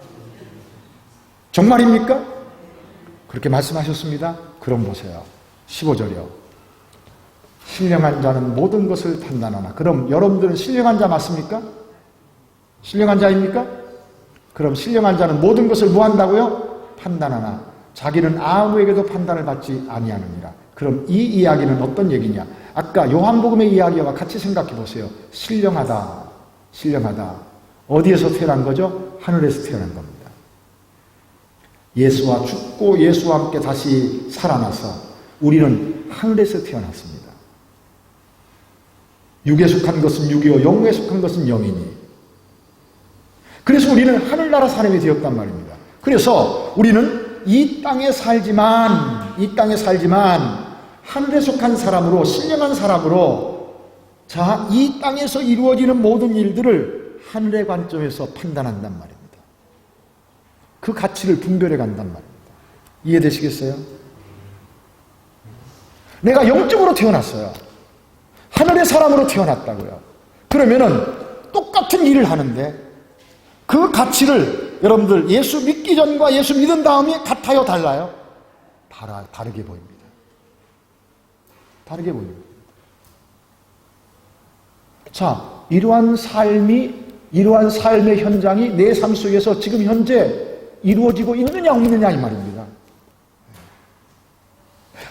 정말입니까? 그렇게 말씀하셨습니다. 그럼 보세요. 15절이요. 신령한 자는 모든 것을 판단하나. 그럼 여러분들은 신령한 자 맞습니까? 신령한 자입니까? 그럼 신령한 자는 모든 것을 뭐 한다고요? 판단하나. 자기는 아무에게도 판단을 받지 아니하느니라. 그럼 이 이야기는 어떤 얘기냐? 아까 요한복음의 이야기와 같이 생각해 보세요. 신령하다. 신령하다. 어디에서 태어난 거죠? 하늘에서 태어난 겁니다. 예수와 죽고 예수와 함께 다시 살아나서 우리는 하늘에서 태어났습니다. 육에 속한 것은 육이요 영에 속한 것은 영이니. 그래서 우리는 하늘나라 사람이 되었단 말입니다. 그래서 우리는 이 땅에 살지만 하늘에 속한 사람으로, 신령한 사람으로, 자, 이 땅에서 이루어지는 모든 일들을 하늘의 관점에서 판단한단 말입니다. 그 가치를 분별해 간단 말입니다. 이해되시겠어요? 내가 영적으로 태어났어요. 하늘의 사람으로 태어났다고요. 그러면은 똑같은 일을 하는데 그 가치를 여러분들 예수 믿기 전과 예수 믿은 다음에 같아요, 달라요? 다르게 보입니다. 다르게 보입니다. 자, 이러한 삶이 이러한 삶의 현장이 내 삶 속에서 지금 현재 이루어지고 있느냐 없느냐 이 말입니다.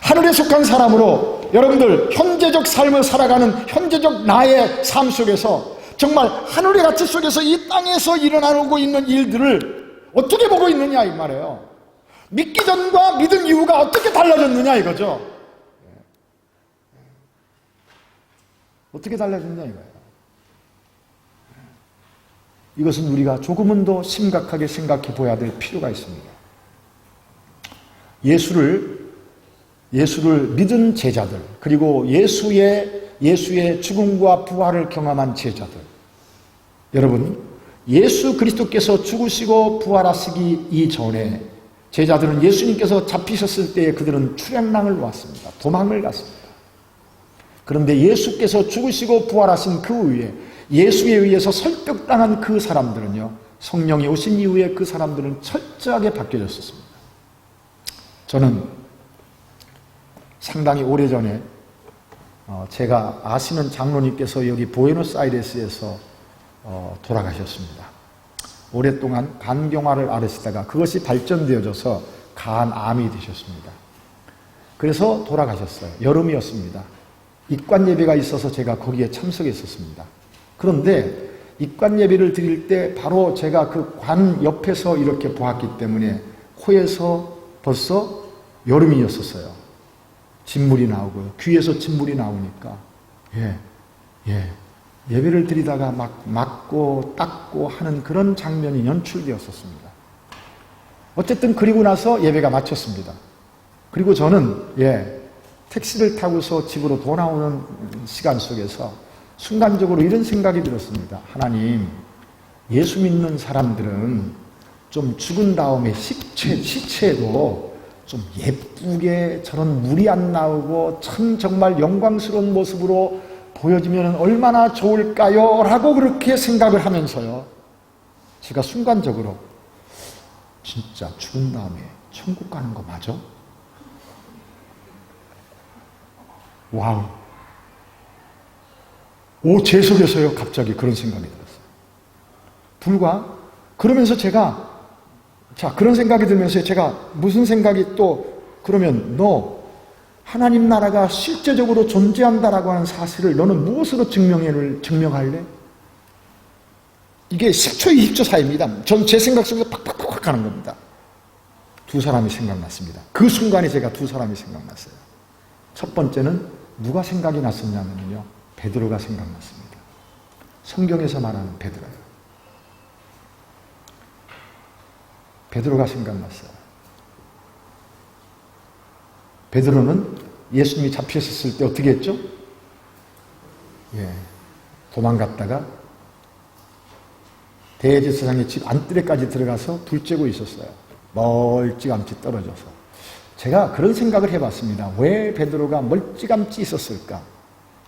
하늘에 속한 사람으로 여러분들 현재적 삶을 살아가는 현재적 나의 삶 속에서 정말 하늘의 가치 속에서 이 땅에서 일어나고 있는 일들을 어떻게 보고 있느냐 이 말이에요. 믿기 전과 믿은 이후가 어떻게 달라졌느냐 이거죠. 어떻게 달라졌냐 이거예요. 이것은 우리가 조금은 더 심각하게 생각해 보아야 될 필요가 있습니다. 예수를 믿은 제자들, 그리고 예수의 죽음과 부활을 경험한 제자들, 여러분, 예수 그리스도께서 죽으시고 부활하시기 이전에 제자들은 예수님께서 잡히셨을 때에 그들은 출애굽을 놓았습니다. 도망을 갔습니다. 그런데 예수께서 죽으시고 부활하신 그 후에 예수에 의해서 설득당한 그 사람들은요, 성령이 오신 이후에 그 사람들은 철저하게 바뀌어졌습니다. 저는 상당히 오래전에 제가 아시는 장로님께서 여기 부에노스아이레스에서 돌아가셨습니다. 오랫동안 간경화를 앓으시다가 그것이 발전되어져서 간암이 되셨습니다. 그래서 돌아가셨어요. 여름이었습니다. 입관 예배가 있어서 제가 거기에 참석했었습니다. 그런데 입관 예배를 드릴 때 바로 제가 그 관 옆에서 이렇게 보았기 때문에 코에서 벌써 여름이었었어요. 진물이 나오고요. 귀에서 진물이 나오니까 예배를 드리다가 막 맞고 닦고 하는 그런 장면이 연출되었었습니다. 어쨌든 그리고 나서 예배가 마쳤습니다. 그리고 저는 택시를 타고서 집으로 돌아오는 시간 속에서 순간적으로 이런 생각이 들었습니다. 하나님, 예수 믿는 사람들은 좀 죽은 다음에 시체도 좀 예쁘게 저런 물이 안 나오고 참 정말 영광스러운 모습으로 보여지면 얼마나 좋을까요? 라고 그렇게 생각을 하면서요, 제가 순간적으로 진짜 죽은 다음에 천국 가는 거 맞아? 와우. 제 속에서요, 갑자기 그런 생각이 들었어요. 그러면서 제가, 그런 생각이 들면서 제가 무슨 생각이 또, 그러면 너 하나님 나라가 실제적으로 존재한다라고 하는 사실을 너는 무엇으로 증명할래? 이게 10초, 20초 사이입니다. 전 제 생각 속에서 팍팍팍 하는 겁니다. 두 사람이 생각났습니다. 그 순간에 제가 두 사람이 생각났어요. 첫 번째는 누가 생각이 났었냐면요, 베드로가 생각났습니다. 성경에서 말하는 베드로예요. 베드로가 생각났어요. 베드로는 예수님이 잡히셨을 때 어떻게 했죠? 도망갔다가 대제사장의 집 안뜰에까지 들어가서 불 쬐고 있었어요. 멀찌감치 떨어져서. 제가 그런 생각을 해봤습니다. 왜 베드로가 멀찌감치 있었을까?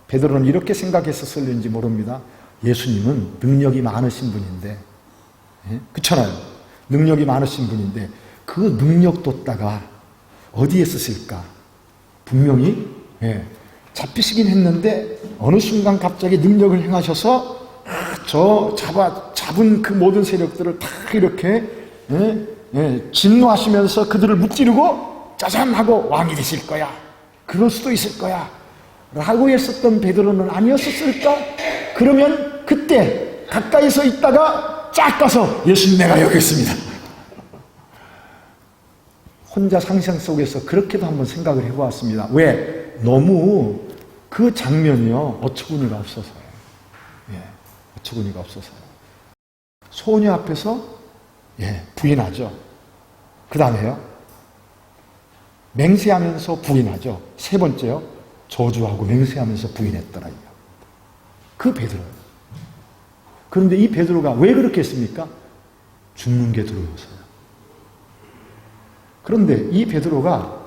베드로는 이렇게 생각했었을는지 모릅니다. 예수님은 능력이 많으신 분인데, 그렇잖아요. 능력이 많으신 분인데 그 능력 뒀다가 어디에 쓰실까? 분명히 잡히시긴 했는데 어느 순간 갑자기 능력을 행하셔서 잡은 그 모든 세력들을 다 이렇게 진노하시면서 그들을 무찌르고 짜잔 하고 왕이 되실 거야. 그럴 수도 있을 거야. 라고 했었던 베드로는 아니었었을까? 그러면 그때 가까이서 있다가 쫙 가서 예수님 내가 여기 있습니다. 혼자 상상 속에서 그렇게도 한번 생각을 해보았습니다. 왜? 너무 그 장면이요, 어처구니가 없어서요. 어처구니가 없어서요. 소녀 앞에서 부인하죠. 그 다음에요, 맹세하면서 부인하죠. 세 번째요, 저주하고 맹세하면서 부인했더라. 그 베드로예요. 그런데 이 베드로가 왜 그렇게 했습니까? 죽는 게 두려워서요. 그런데 이 베드로가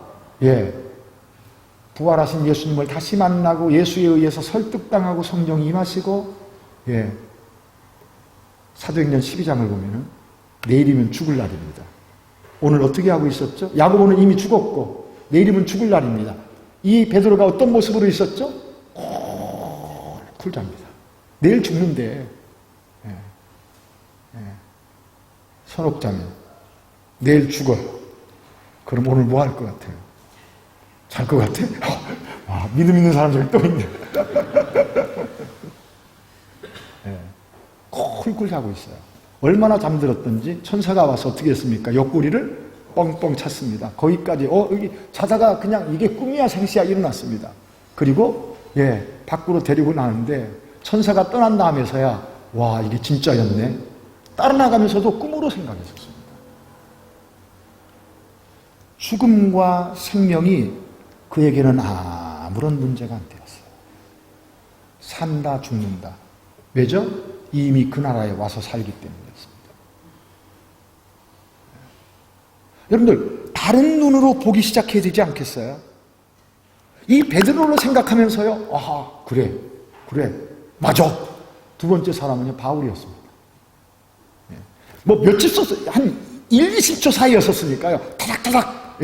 부활하신 예수님을 다시 만나고 예수에 의해서 설득당하고 성령이 임하시고 사도행전 12장을 보면은 내일이면 죽을 날입니다. 오늘 어떻게 하고 있었죠? 야고보는 이미 죽었고 내일이면 죽을 날입니다. 이 베드로가 어떤 모습으로 있었죠? 쿨잡니다. 내일 죽는데 선옥자매, 내일 죽어. 그럼 오늘 뭐 할 것 같아요? 잘 것 같아? 믿음 있는 사람 저기 또 있네. 쿨쿨 자고 있어요. 얼마나 잠들었던지 천사가 와서 어떻게 했습니까? 옆구리를 뻥뻥 찼습니다. 거기까지 여기 자다가 그냥 이게 꿈이야 생시야 일어났습니다. 그리고 밖으로 데리고 나는데 천사가 떠난 다음에서야 와 이게 진짜였네. 따라 나가면서도 꿈으로 생각했었습니다. 죽음과 생명이 그에게는 아무런 문제가 안 되었어요. 산다 죽는다. 왜죠? 이미 그 나라에 와서 살기 때문이었습니다. 여러분들 다른 눈으로 보기 시작해야 되지 않겠어요? 이 베드로를 생각하면서요. 그래 맞아. 두 번째 사람은요 바울이었습니다. 뭐 며칠 썼어요. 한 1, 20초 사이였었으니까요. 타닥타닥.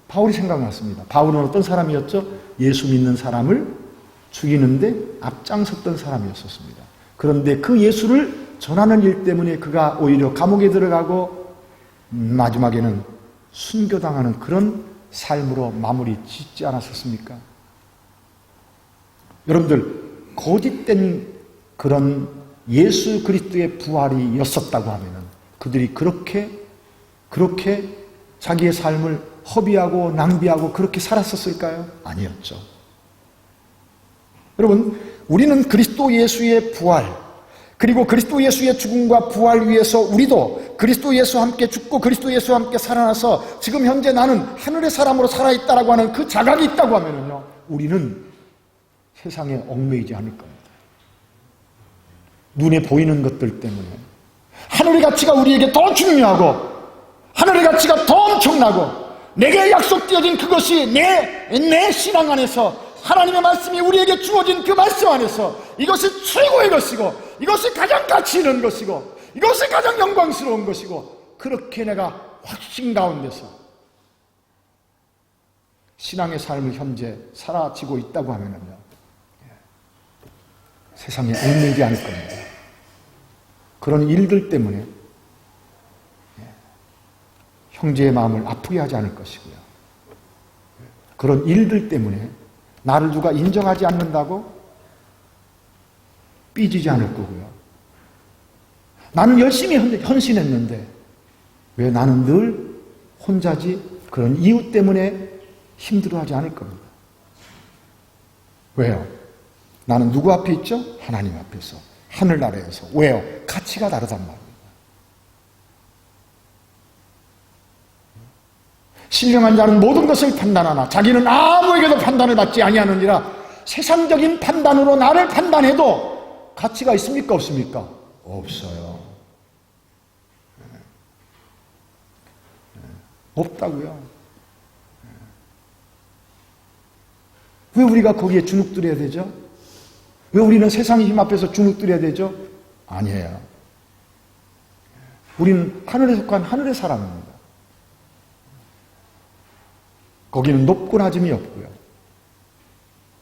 바울이 생각났습니다. 바울은 어떤 사람이었죠? 예수 믿는 사람을 죽이는데 앞장섰던 사람이었었습니다. 그런데 그 예수를 전하는 일 때문에 그가 오히려 감옥에 들어가고 마지막에는 순교당하는 그런 삶으로 마무리 짓지 않았었습니까? 여러분들 거짓된 그런 예수 그리스도의 부활이었었다고 하면은 그들이 그렇게 자기의 삶을 허비하고 낭비하고 그렇게 살았었을까요? 아니었죠. 여러분, 우리는 그리스도 예수의 부활, 그리고 그리스도 예수의 죽음과 부활 위해서 우리도 그리스도 예수와 함께 죽고 그리스도 예수와 함께 살아나서 지금 현재 나는 하늘의 사람으로 살아있다라고 하는 그 자각이 있다고 하면요, 우리는 세상에 얽매이지 않을 겁니다. 눈에 보이는 것들 때문에 하늘의 가치가 우리에게 더 중요하고 하늘의 가치가 더 엄청나고 내게 약속되어진 그것이 내 신앙 안에서 하나님의 말씀이 우리에게 주어진 그 말씀 안에서 이것이 최고의 것이고 이것이 가장 가치 있는 것이고 이것이 가장 영광스러운 것이고 그렇게 내가 확신 가운데서 신앙의 삶을 현재 살아지고 있다고 하면요, 세상에 얽매이지 않을 겁니다. 그런 일들 때문에 형제의 마음을 아프게 하지 않을 것이고요. 그런 일들 때문에 나를 누가 인정하지 않는다고 삐지지 않을 거고요. 나는 열심히 헌신했는데 왜 나는 늘 혼자지? 그런 이유 때문에 힘들어하지 않을 겁니다. 왜요? 나는 누구 앞에 있죠? 하나님 앞에서, 하늘나라에서. 왜요? 가치가 다르단 말입니다. 신령한 자는 모든 것을 판단하나 자기는 아무에게도 판단을 받지 아니하느니라. 세상적인 판단으로 나를 판단해도 가치가 있습니까? 없습니까? 없어요. 없다고요. 왜 우리가 거기에 주눅들어야 되죠? 왜 우리는 세상의 힘 앞에서 주눅들어야 되죠? 아니에요. 우리는 하늘에 속한 하늘의 사람입니다. 거기는 높고 낮음이 없고요.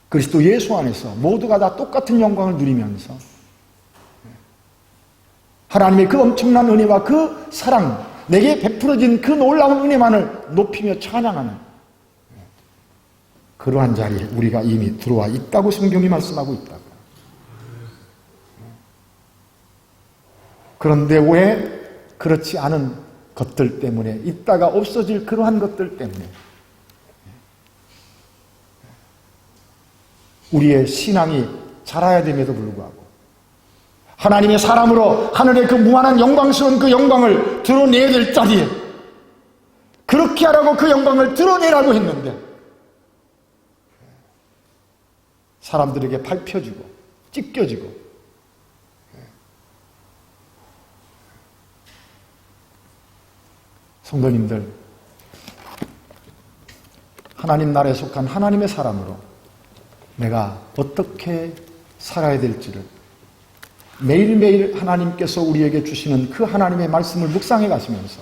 그리스도 예수 안에서 모두가 다 똑같은 영광을 누리면서 하나님의 그 엄청난 은혜와 그 사랑, 내게 베풀어진 그 놀라운 은혜만을 높이며 찬양하는 그러한 자리에 우리가 이미 들어와 있다고 성경이 말씀하고 있다고. 그런데 왜 그렇지 않은 것들 때문에, 있다가 없어질 그러한 것들 때문에 우리의 신앙이 자라야 됨에도 불구하고 하나님의 사람으로 하늘의 그 무한한 영광스러운 그 영광을 드러내야 될 자리에 그렇게 하라고 그 영광을 드러내라고 했는데 사람들에게 밟혀지고 찢겨지고 성도님들, 하나님 나라에 속한 하나님의 사람으로 내가 어떻게 살아야 될지를 매일매일 하나님께서 우리에게 주시는 그 하나님의 말씀을 묵상해 가시면서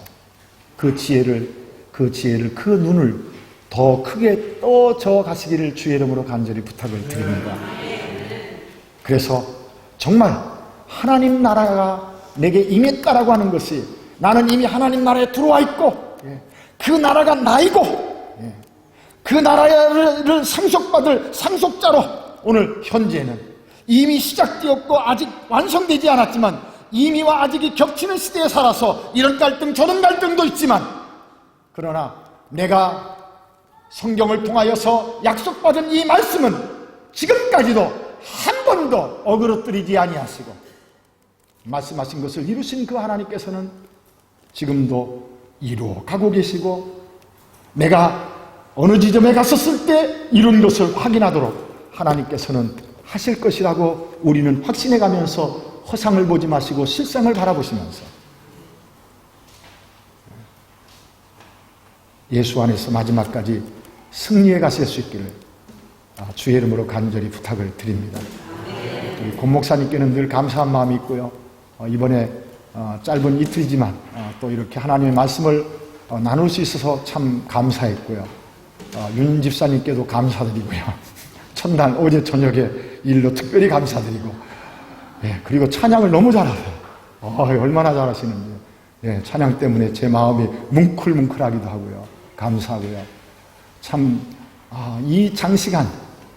그 지혜를 그 눈을 더 크게 떠져 가시기를 주의 이름으로 간절히 부탁을 드립니다. 그래서 정말 하나님 나라가 내게 임했다라고 하는 것이, 나는 이미 하나님 나라에 들어와 있고 그 나라가 나이고 그 나라를 상속받을 상속자로 오늘 현재는 이미 시작되었고 아직 완성되지 않았지만 이미와 아직이 겹치는 시대에 살아서 이런 갈등 저런 갈등도 있지만, 그러나 내가 성경을 통하여서 약속받은 이 말씀은 지금까지도 한 번도 어그러뜨리지 아니하시고 말씀하신 것을 이루신 그 하나님께서는 지금도 이루어 가고 계시고, 내가 어느 지점에 갔었을 때 이룬 것을 확인하도록 하나님께서는 하실 것이라고 우리는 확신해 가면서 허상을 보지 마시고 실상을 바라보시면서 예수 안에서 마지막까지 승리해 가실 수 있기를 주의 이름으로 간절히 부탁을 드립니다. 우리 권 목사님께는 늘 감사한 마음이 있고요. 이번에 짧은 이틀이지만 또 이렇게 하나님의 말씀을 나눌 수 있어서 참 감사했고요. 윤 집사님께도 감사드리고요. 첫날 어제 저녁에 일로 특별히 감사드리고, 그리고 찬양을 너무 잘하세요. 얼마나 잘하시는지. 찬양 때문에 제 마음이 뭉클뭉클하기도 하고요. 감사하고요. 참 이 장시간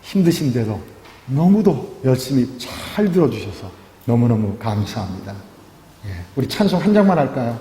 힘드신데도 너무도 열심히 잘 들어주셔서 너무너무 감사합니다. 우리 찬송 한 장만 할까요?